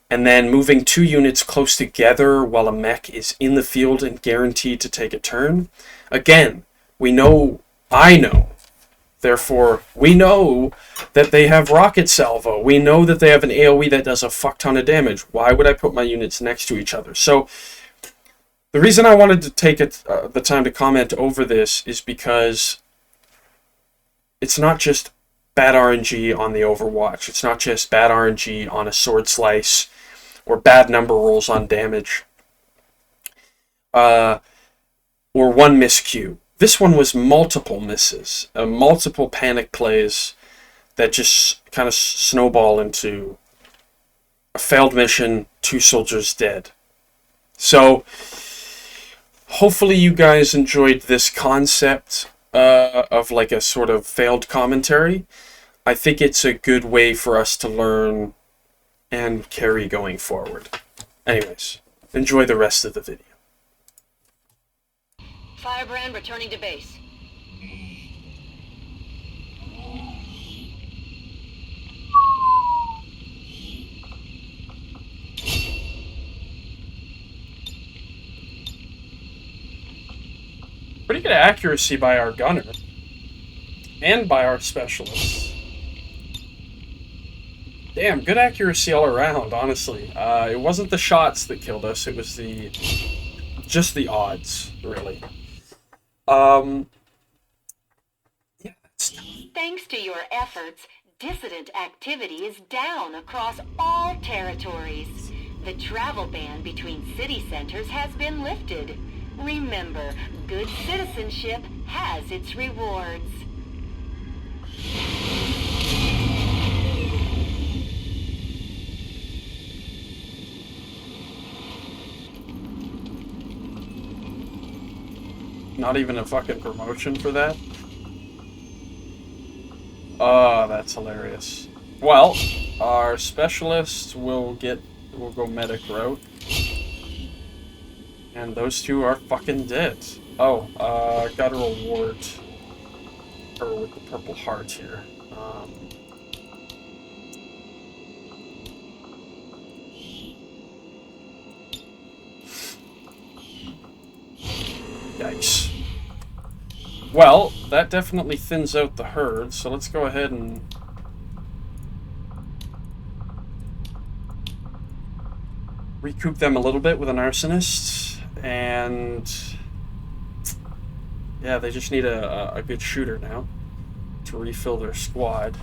And then moving 2 units close together while a mech is in the field and guaranteed to take a turn. Again, I know, therefore, we know that they have rocket salvo. We know that they have an AoE that does a fuck ton of damage. Why would I put my units next to each other? So, the reason I wanted to take the time to comment over this is because it's not just bad RNG on the Overwatch. It's not just bad RNG on a sword slice or bad number rolls on damage. Or one miscue. This one was multiple misses, multiple panic plays that just kind of snowball into a failed mission, 2 soldiers dead. So, hopefully you guys enjoyed this concept of like a sort of failed commentary. I think it's a good way for us to learn and carry going forward. Anyways, enjoy the rest of the video. Firebrand returning to base. Pretty good accuracy by our gunner. And by our specialists. Damn, good accuracy all around, honestly. It wasn't the shots that killed us, it was just the odds, really. Yeah, Thanks to your efforts, dissident activity is down across all territories. The travel ban between city centers has been lifted. Remember, good citizenship has its rewards. Not even a fucking promotion for that? Oh, that's hilarious. Well, our specialists will go medic route. And those 2 are fucking dead. Oh, got a reward her with the purple heart here. Yikes. Well, that definitely thins out the herd, so let's go ahead and recoup them a little bit with an arsonist, and yeah, they just need a good shooter now to refill their squad.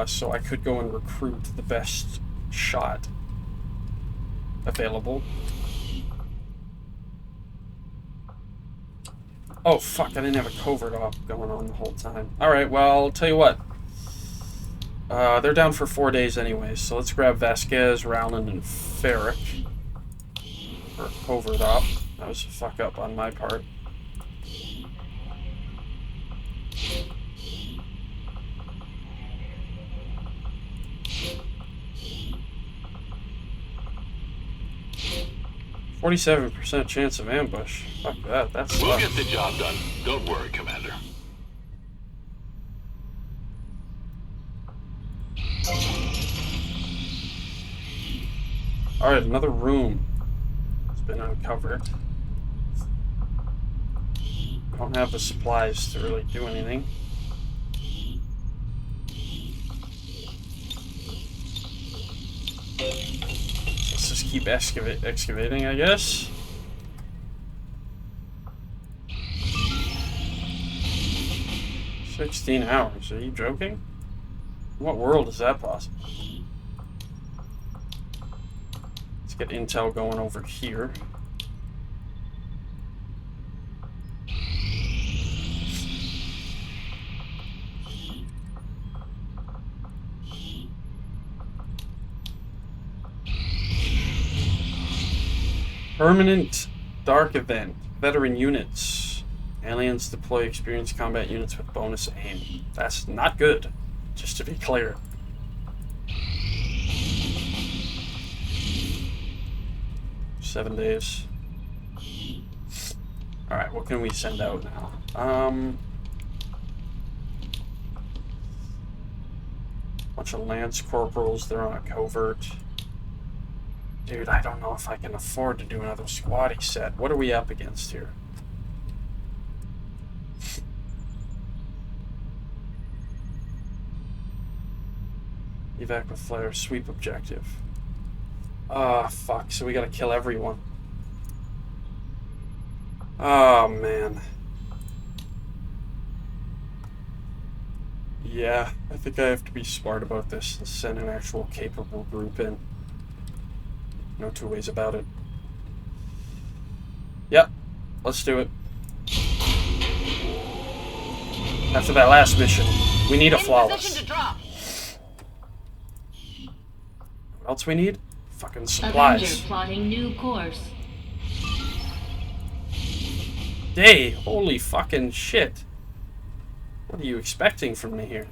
So I could go and recruit the best shot available. Oh fuck, I didn't have a covert op going on the whole time. Alright, well, I'll tell you what. They're down for 4 days anyway, so let's grab Vasquez, Rowland, and Ferric for a covert op. That was a fuck up on my part. %47% chance of ambush. Fuck that, that's We'll get the job done. Don't worry, Commander. Alright, another room has been uncovered. Don't have the supplies to really do anything. Let's just keep excavating, I guess. "16 hours, are you joking? In what world is that possible?" Let's get intel going over here. Permanent dark event. Veteran units. Aliens deploy experienced combat units with bonus aim. That's not good, just to be clear. "7 days. Alright, what can we send out now? Bunch of Lance Corporals, they're on a covert. Dude, I don't know if I can afford to do another squatty set. What are we up against here? Evac with flare, sweep objective. Ah, fuck, so we gotta kill everyone. Oh, man. Yeah, I think I have to be smart about this and send an actual capable group in. No two ways about it. Yep, let's do it. After that last mission, we need a flawless. Position to drop. What else we need? Fucking Avenger supplies. plotting new course. Day, holy fucking shit. What are you expecting from me here?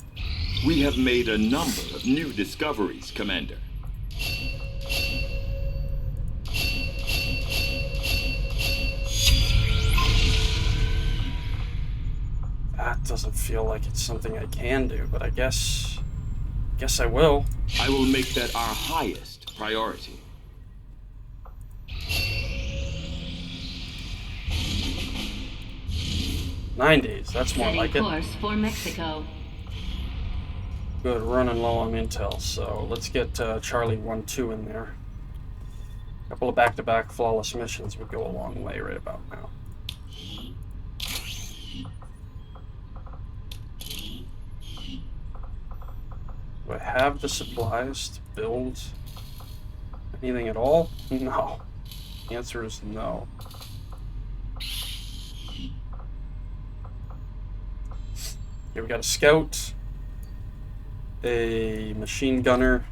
We have made a number of new discoveries, Commander. That doesn't feel like it's something I can do, but I guess I will. I will make that our highest priority. Nine days, that's more Setting like it. course for Mexico. Good, running low on intel, so let's get Charlie 1-2 in there. A couple of back-to-back flawless missions would go a long way right about now. Do I have the supplies to build anything at all? No. The answer is no. Okay, we got a scout, a machine gunner,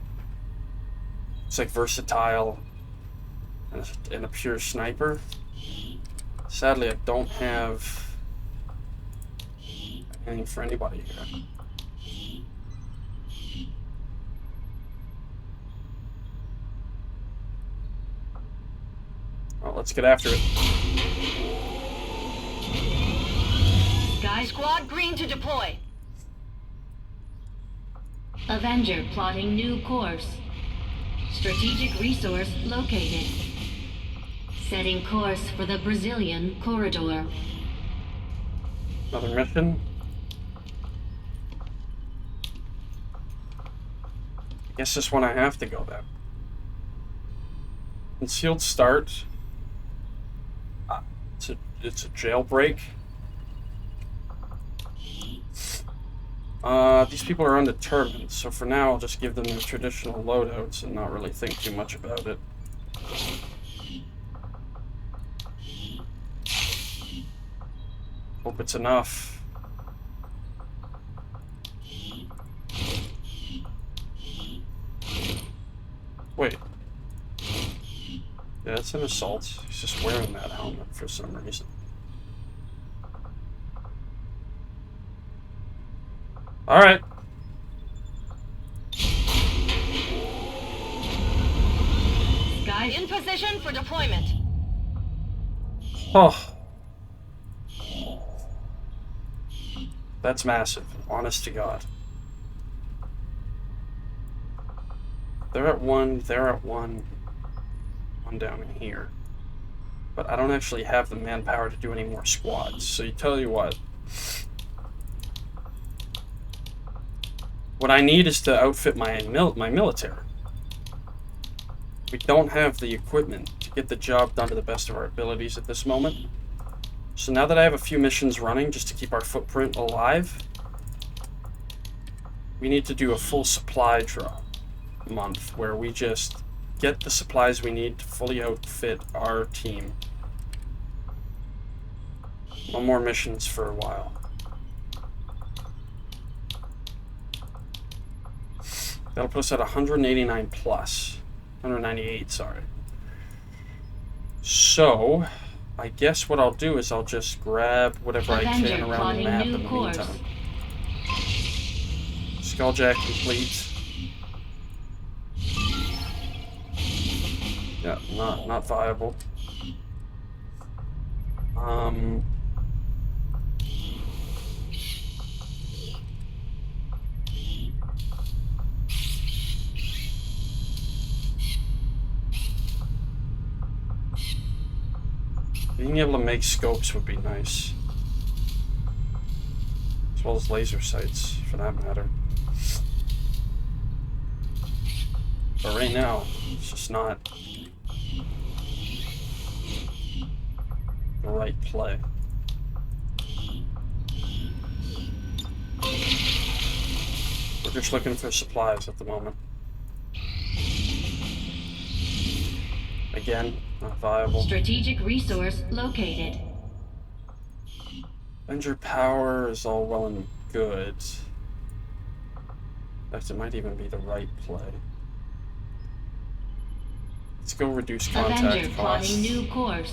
it's like versatile, and a pure sniper. Sadly, I don't have anything for anybody here. Well, let's get after it. Squad green to deploy. Avenger plotting new course. Strategic resource located. Setting course for the Brazilian corridor. Another mission. I guess this one I have to go then. Concealed start. It's a jailbreak. These people are undetermined, so for now I'll just give them their traditional loadouts and not really think too much about it. Hope it's enough. Wait. Yeah, it's an assault. He's just wearing that helmet for some reason. Alright. Guys in position for deployment. Oh. That's massive, honest to God. They're at one, they're at one. One down in here. But I don't actually have the manpower to do any more squads, so you tell you what. What I need is to outfit my military. We don't have the equipment to get the job done to the best of our abilities at this moment. So now that I have a few missions running just to keep our footprint alive, we need to do a full supply drop month where we just get the supplies we need to fully outfit our team. No more missions for a while. That'll put us at 189 plus. 198, sorry. So, I guess what I'll do is I'll just grab whatever I can around the map in the meantime. Skulljack complete. Yeah, not viable. Being able to make scopes would be nice. As well as laser sights, for that matter. But right now, it's just not the right play. Just looking for supplies at the moment. Again, not viable. Strategic resource located. Avenger power is all well and good. In fact, it might even be the right play. Let's go reduce contact Avenger costs. plotting new course.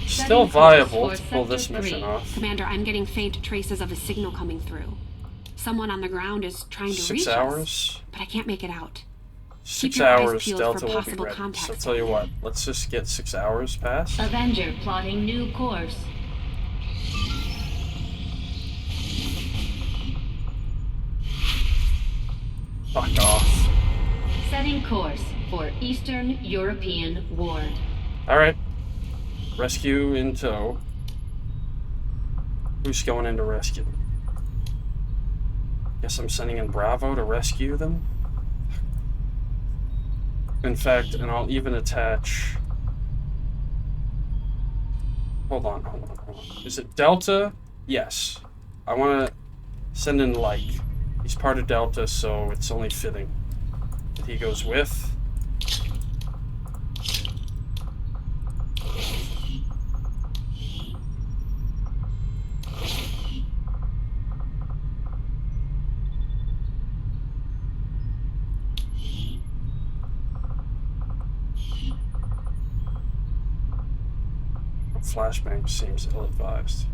Still viable to pull this mission off. Commander, I'm getting faint traces of a signal coming through. Someone on the ground is trying to 6 reach hours? us, but I can't make it out. 6 your eyes hours, peeled Delta for will be possible ready. contact. So tell you what, let's just get 6 hours past. Avenger plotting new course. Fuck off. Setting course for Eastern European Ward. Alright. Rescue in tow. Who's going in to rescue them? Guess I'm sending in Bravo to rescue them? In fact, and I'll even attach... Hold on. Is it Delta? Yes. I want to send in Like. He's part of Delta, so it's only fitting that he goes with. Flashbang seems ill-advised.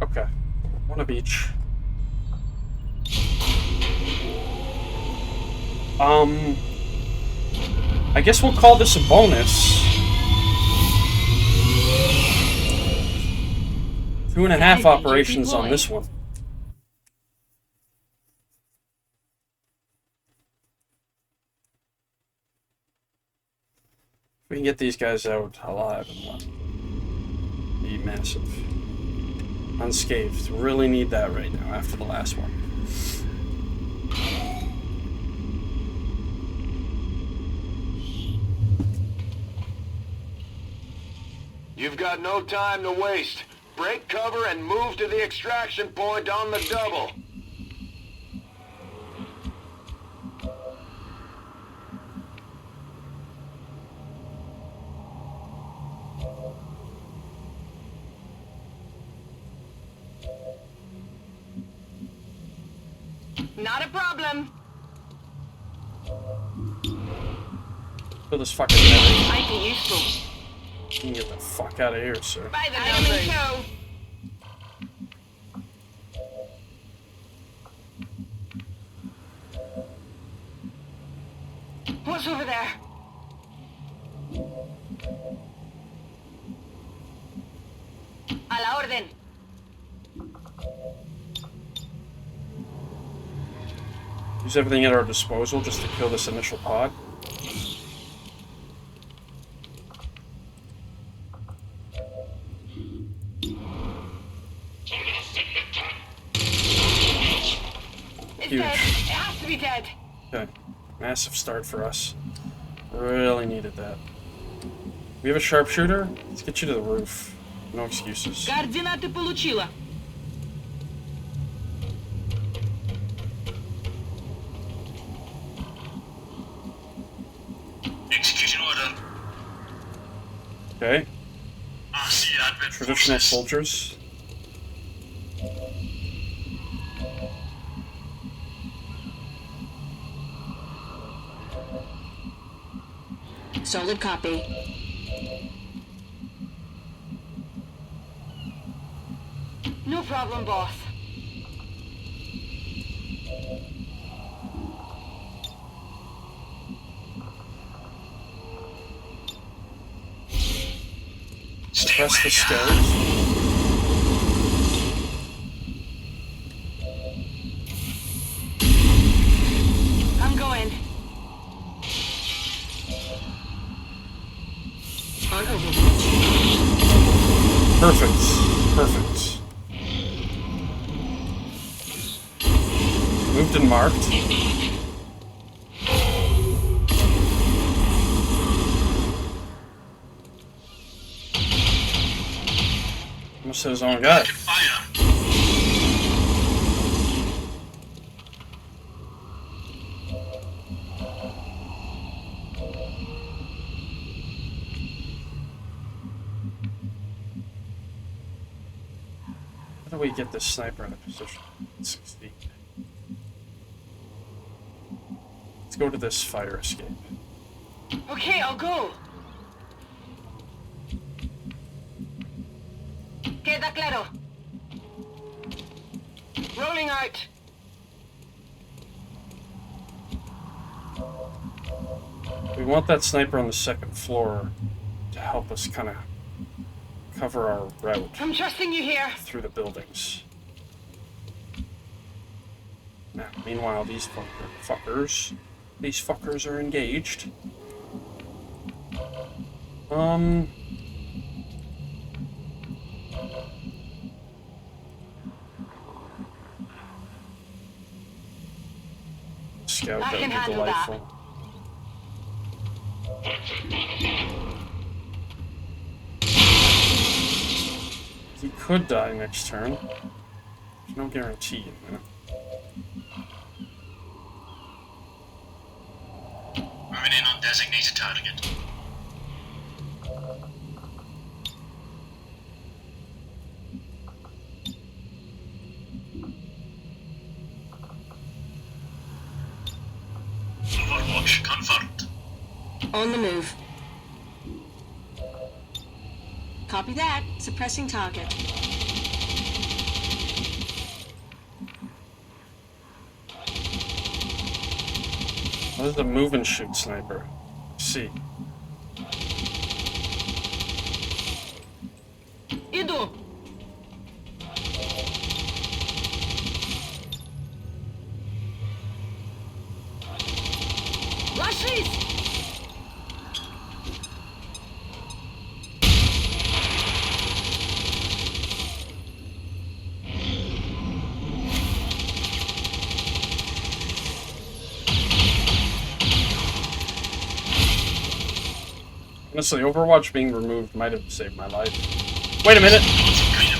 Okay, one of each. I guess we'll call this a bonus. 2.5 operations on this one. We can get these guys out alive and what? Be massive. Unscathed. Really need that right now after the last one. You've got no time to waste. Break cover and move to the extraction point on the double. Not a problem. Fill this fucking netting. Might be useful. You can get the fuck out of here, sir. By the numbers. What's over there? A la orden. Use everything at our disposal just to kill this initial pod. It's Huge. dead. It has to be dead. Okay. Massive start for us. Really needed that. We have a sharpshooter? Let's get you to the roof. No excuses. Координаты получила. Execution order. Okay. RC Advent Traditional forces. soldiers. Solid copy. No problem, boss. Press the stairs. I'm going. On overwatch. Perfect. Perfect. Moved and marked. Almost hit his own guy. Fire. How do we get this sniper in a position? 60. Let's go to this fire escape. Okay, I'll go. Queda claro. Rolling out. We want that sniper on the second floor to help us kind of cover our route I'm trusting you here. through the buildings. Now, meanwhile, these fuckers are engaged. Scout, I that would can be handle that. delightful. He could die next turn. There's no guarantee, you know. Moving in on designated target. Overwatch confirmed. On the move. Copy that. Suppressing target. What is the move and shoot sniper? Let's see. Indo. Lashes. Honestly, Overwatch being removed might have saved my life. Wait a minute!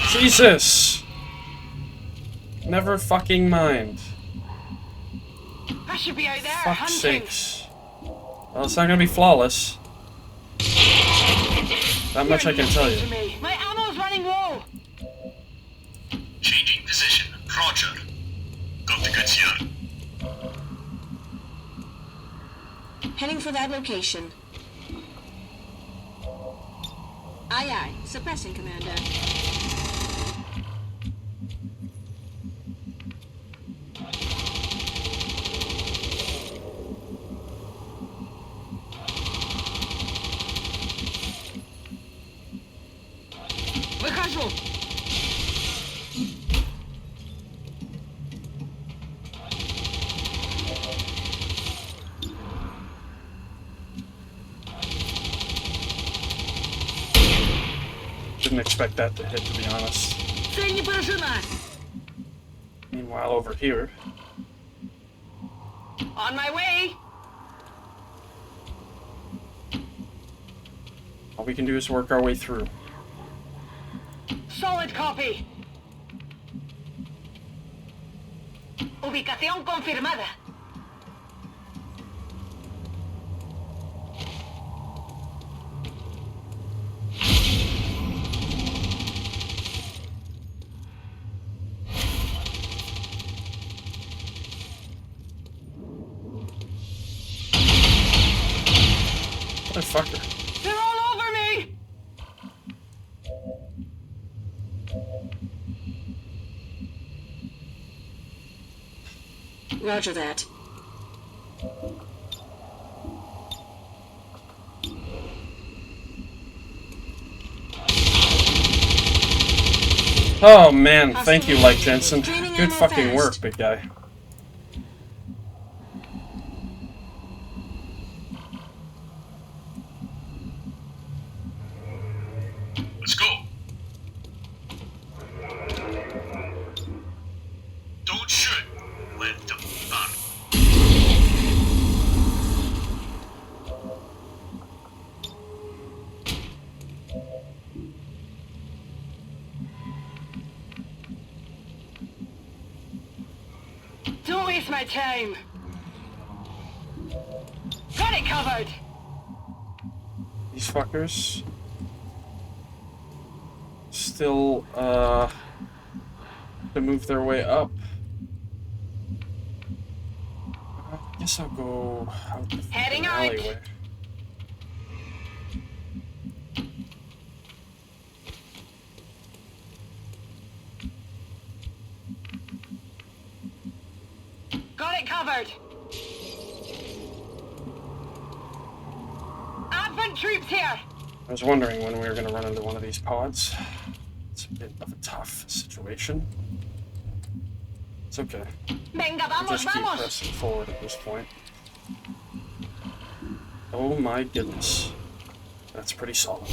Jesus! Never fucking mind. I should be out there Fuck's hunting. sakes. Well, it's not gonna be flawless. That much I can tell you. Me. My ammo's running low. Changing position. Roger. Got to get here. Heading for that location. Aye, aye. Suppressing, Commander. Выхожу. Didn't expect that to hit, to be honest. Цель не поражена. Meanwhile, over here, On my way. all we can do is work our way through. Solid copy. Ubicación confirmada. Motherfucker. They're all over me. Roger that. Oh man, thank you, Like Jensen. Good fucking work, big guy. Let's go. Don't shoot. Let them burn. waste my time. Got it covered. These fuckers still to move their way up. I guess I'll go out the Heading out. alleyway. Got it covered. Advent troops here. I was wondering when we were going to run into one of these pods. It's a bit of a tough situation. It's okay. Venga, I'll vamos, just keep vamos. pressing forward at this point. Oh my goodness. That's pretty solid.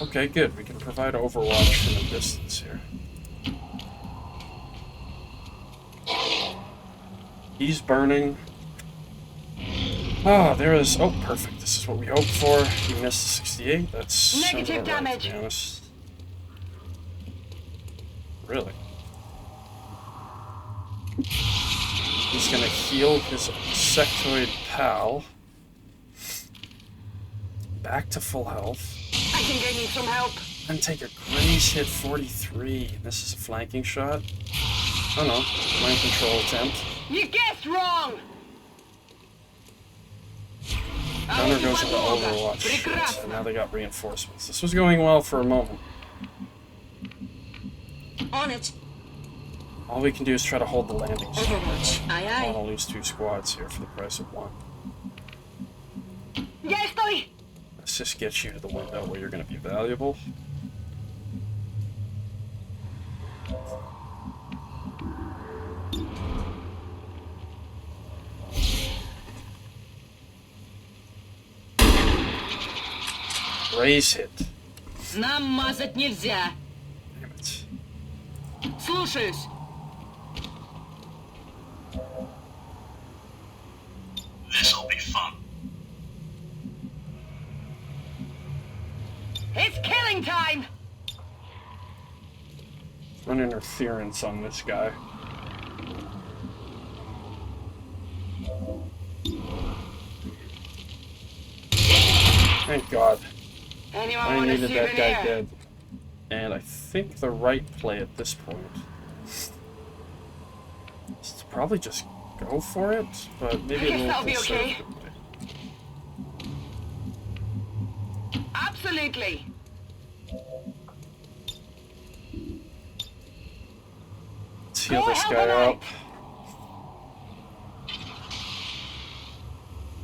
Okay, good. We can provide overwatch from a distance here. He's burning. Ah, there is... Oh, perfect. This is what we hoped for. We missed the 68. That's... Negative about right, damage. to be honest. Really? He's gonna heal his sectoid pal. Back to full health. I think I need some help. And take a graze hit 43. This is a flanking shot. Oh no, mind control attempt. You guessed wrong. Gunner goes into Overwatch. Shit, and now they got reinforcements. This was going well for a moment. On it. All we can do is try to hold the landing zone. Overwatch. Aye, I aye. want to lose 2 squads here for the price of 1. Ya estoy. Let's just get you to the window where you're going to be valuable. Raise hit. Нам мазать нельзя. Damn it. Слушаюсь. This'll be fun. It's killing time. Run interference on this guy. Thank God. Anyone I want a needed that guy souvenir? dead. And I think the right play at this point is to probably just go for it, but maybe a I guess little that'll be okay. conservatively. Absolutely. Let's heal Go this help guy him up. out.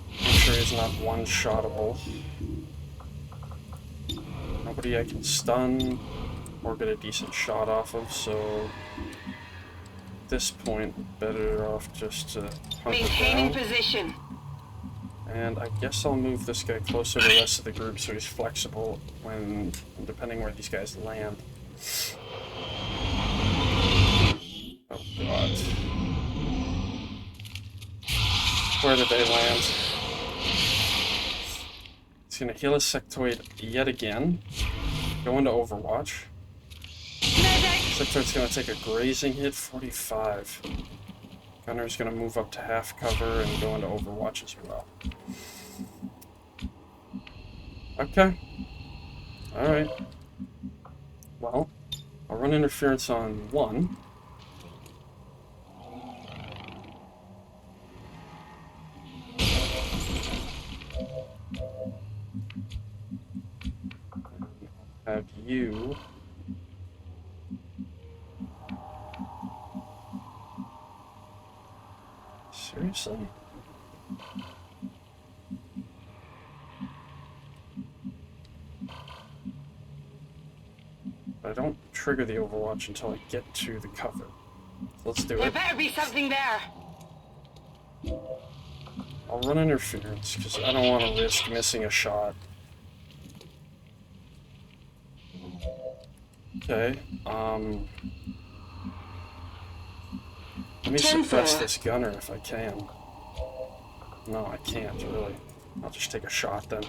Make sure he's not one-shottable. Nobody I can stun or get a decent shot off of, so at this point, better off just to hunt him Maintaining down. position. And I guess I'll move this guy closer to the rest of the group so he's flexible when, depending where these guys land. Oh God. Where did they land? He's gonna heal his sectoid yet again. Go into Overwatch. Sectoid's gonna take a grazing hit, 45. Gunner's gonna move up to half cover and go into Overwatch as well. Okay. Alright. Well, I'll run interference on 1. Have you... Seriously? I don't trigger the Overwatch until I get to the cover. So let's do There it. better be something there. I'll run interference because I don't want to risk missing a shot. Okay, let me 10-4. suppress this gunner if I can. No, I can't, really. I'll just take a shot then.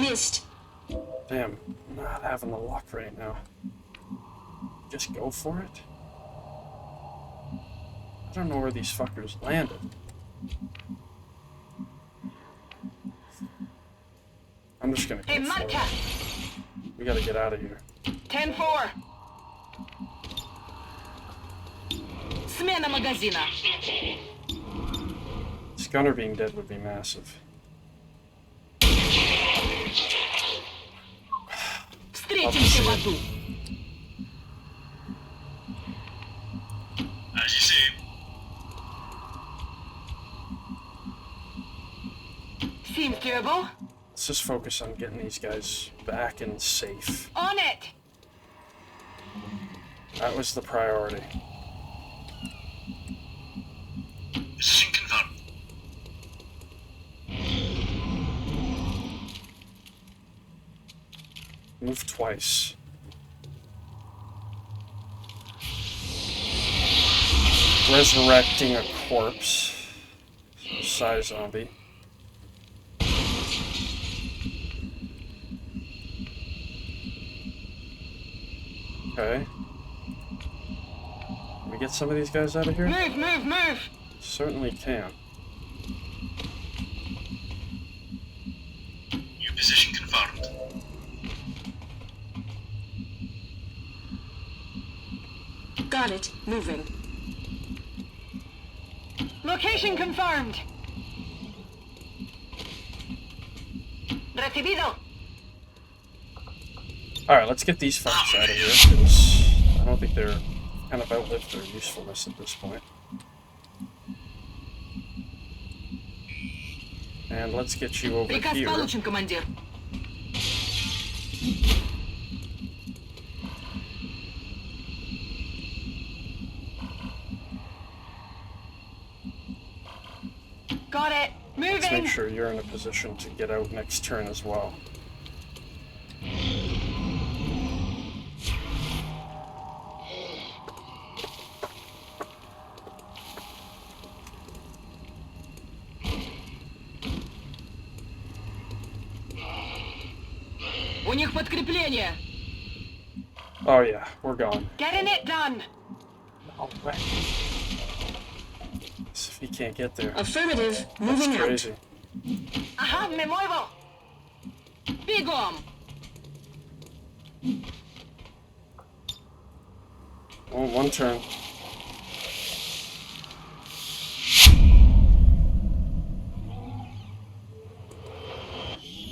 Missed. Damn, I'm not having the luck right now. Just go for it? I don't know where these fuckers landed. I'm just gonna go for it. We gotta get out of here. 10-4. Смена магазина. This gunner being dead would be massive. Встретимся в аду. As you see. Seems doable. Let's just focus on getting these guys back and safe. On it. That was the priority. Position confirmed. Move twice. Resurrecting a corpse. Psy zombie. Okay. Can we get some of these guys out of here? Move. Certainly can. New position confirmed. Got it. Moving. Location confirmed. Recibido. Alright, let's get these fucks out of here, because I don't think they're kind of outlived their usefulness at this point. And let's get you over Приказ here. получен, командир. Got it. Let's make Moving. sure you're in a position to get out next turn as well. У них подкрепление. Oh yeah, we're gone. Getting it done. Alright. See if he can't get there. Affirmative. That's Moving out. crazy. Ага, me muevo. Бегом. Oh, one turn.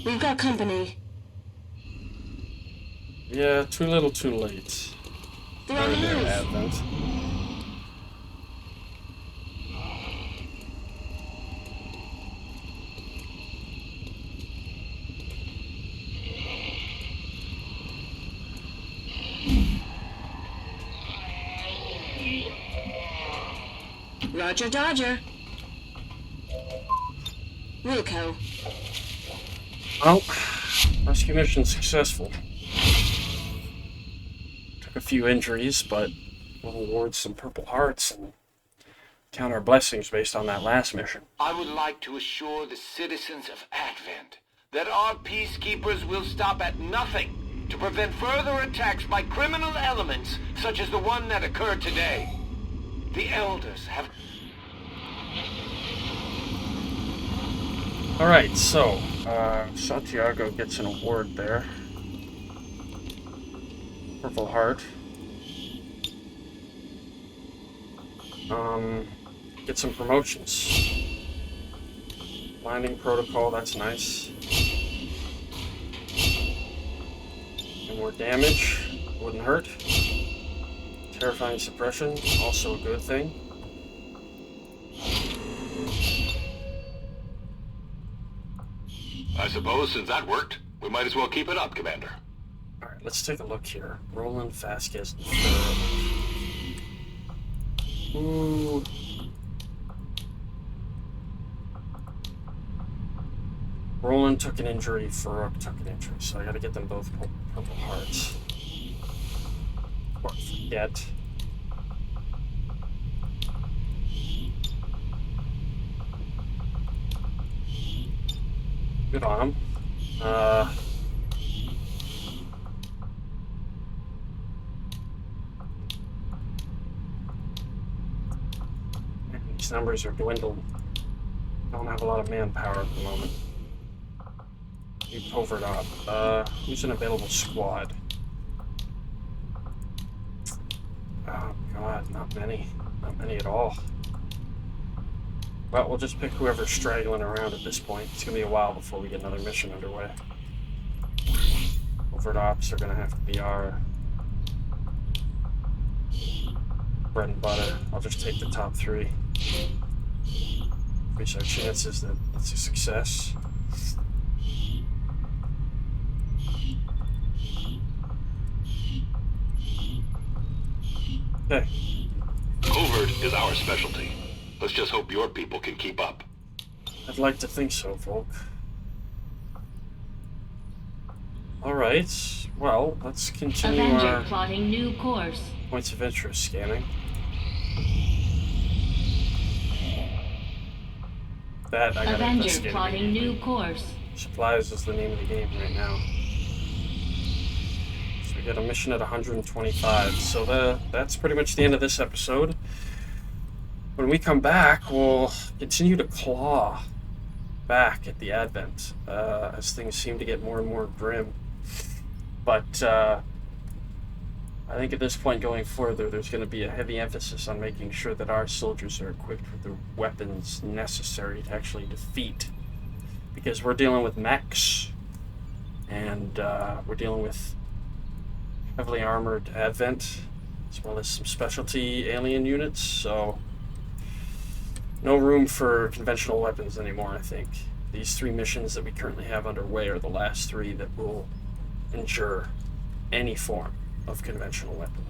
We've got company. Yeah, too little, too late. They're on the Very move. Advent. Roger, Dodger. Wilco. Well, rescue mission successful. Took a few injuries, but we'll award some Purple Hearts and count our blessings based on that last mission. I would like to assure the citizens of Advent that our peacekeepers will stop at nothing to prevent further attacks by criminal elements such as the one that occurred today. The elders have... Alright, so, Santiago gets an award there. Purple Heart. Get some promotions. Landing Protocol, that's nice. And more damage, wouldn't hurt. Terrifying Suppression, also a good thing. I suppose since that worked, we might as well keep it up, Commander. Alright, let's take a look here. Roland Vasquez III. Ooh. Roland took an injury, Farouk took an injury, so I gotta get them both Purple Hearts. Or forget. Good on him. These numbers are dwindling. Don't have a lot of manpower at the moment. New covert op. Who's an available squad? Oh god, not many. Not many at all. Well, we'll just pick whoever's straggling around at this point. It's gonna be a while before we get another mission underway. Covert ops are gonna have to be our bread and butter. I'll just take the top 3. Increase our chances that it's a success. Okay. Covert is our specialty. Let's just hope your people can keep up. I'd like to think so, Volk. Alright, well, let's continue Avenger our plotting new course. points of interest scanning. That I gotta Avenger investigate plotting immediately. new course. Supplies is the name of the game right now. So we got a mission at 125. So that's pretty much the end of this episode. When we come back, we'll continue to claw back at the Advent as things seem to get more and more grim. But I think at this point going further, there's going to be a heavy emphasis on making sure that our soldiers are equipped with the weapons necessary to actually defeat. Because we're dealing with mechs, and we're dealing with heavily armored Advent, as well as some specialty alien units, so no room for conventional weapons anymore, I think. These 3 missions that we currently have underway are the last 3 that will endure any form of conventional weapon.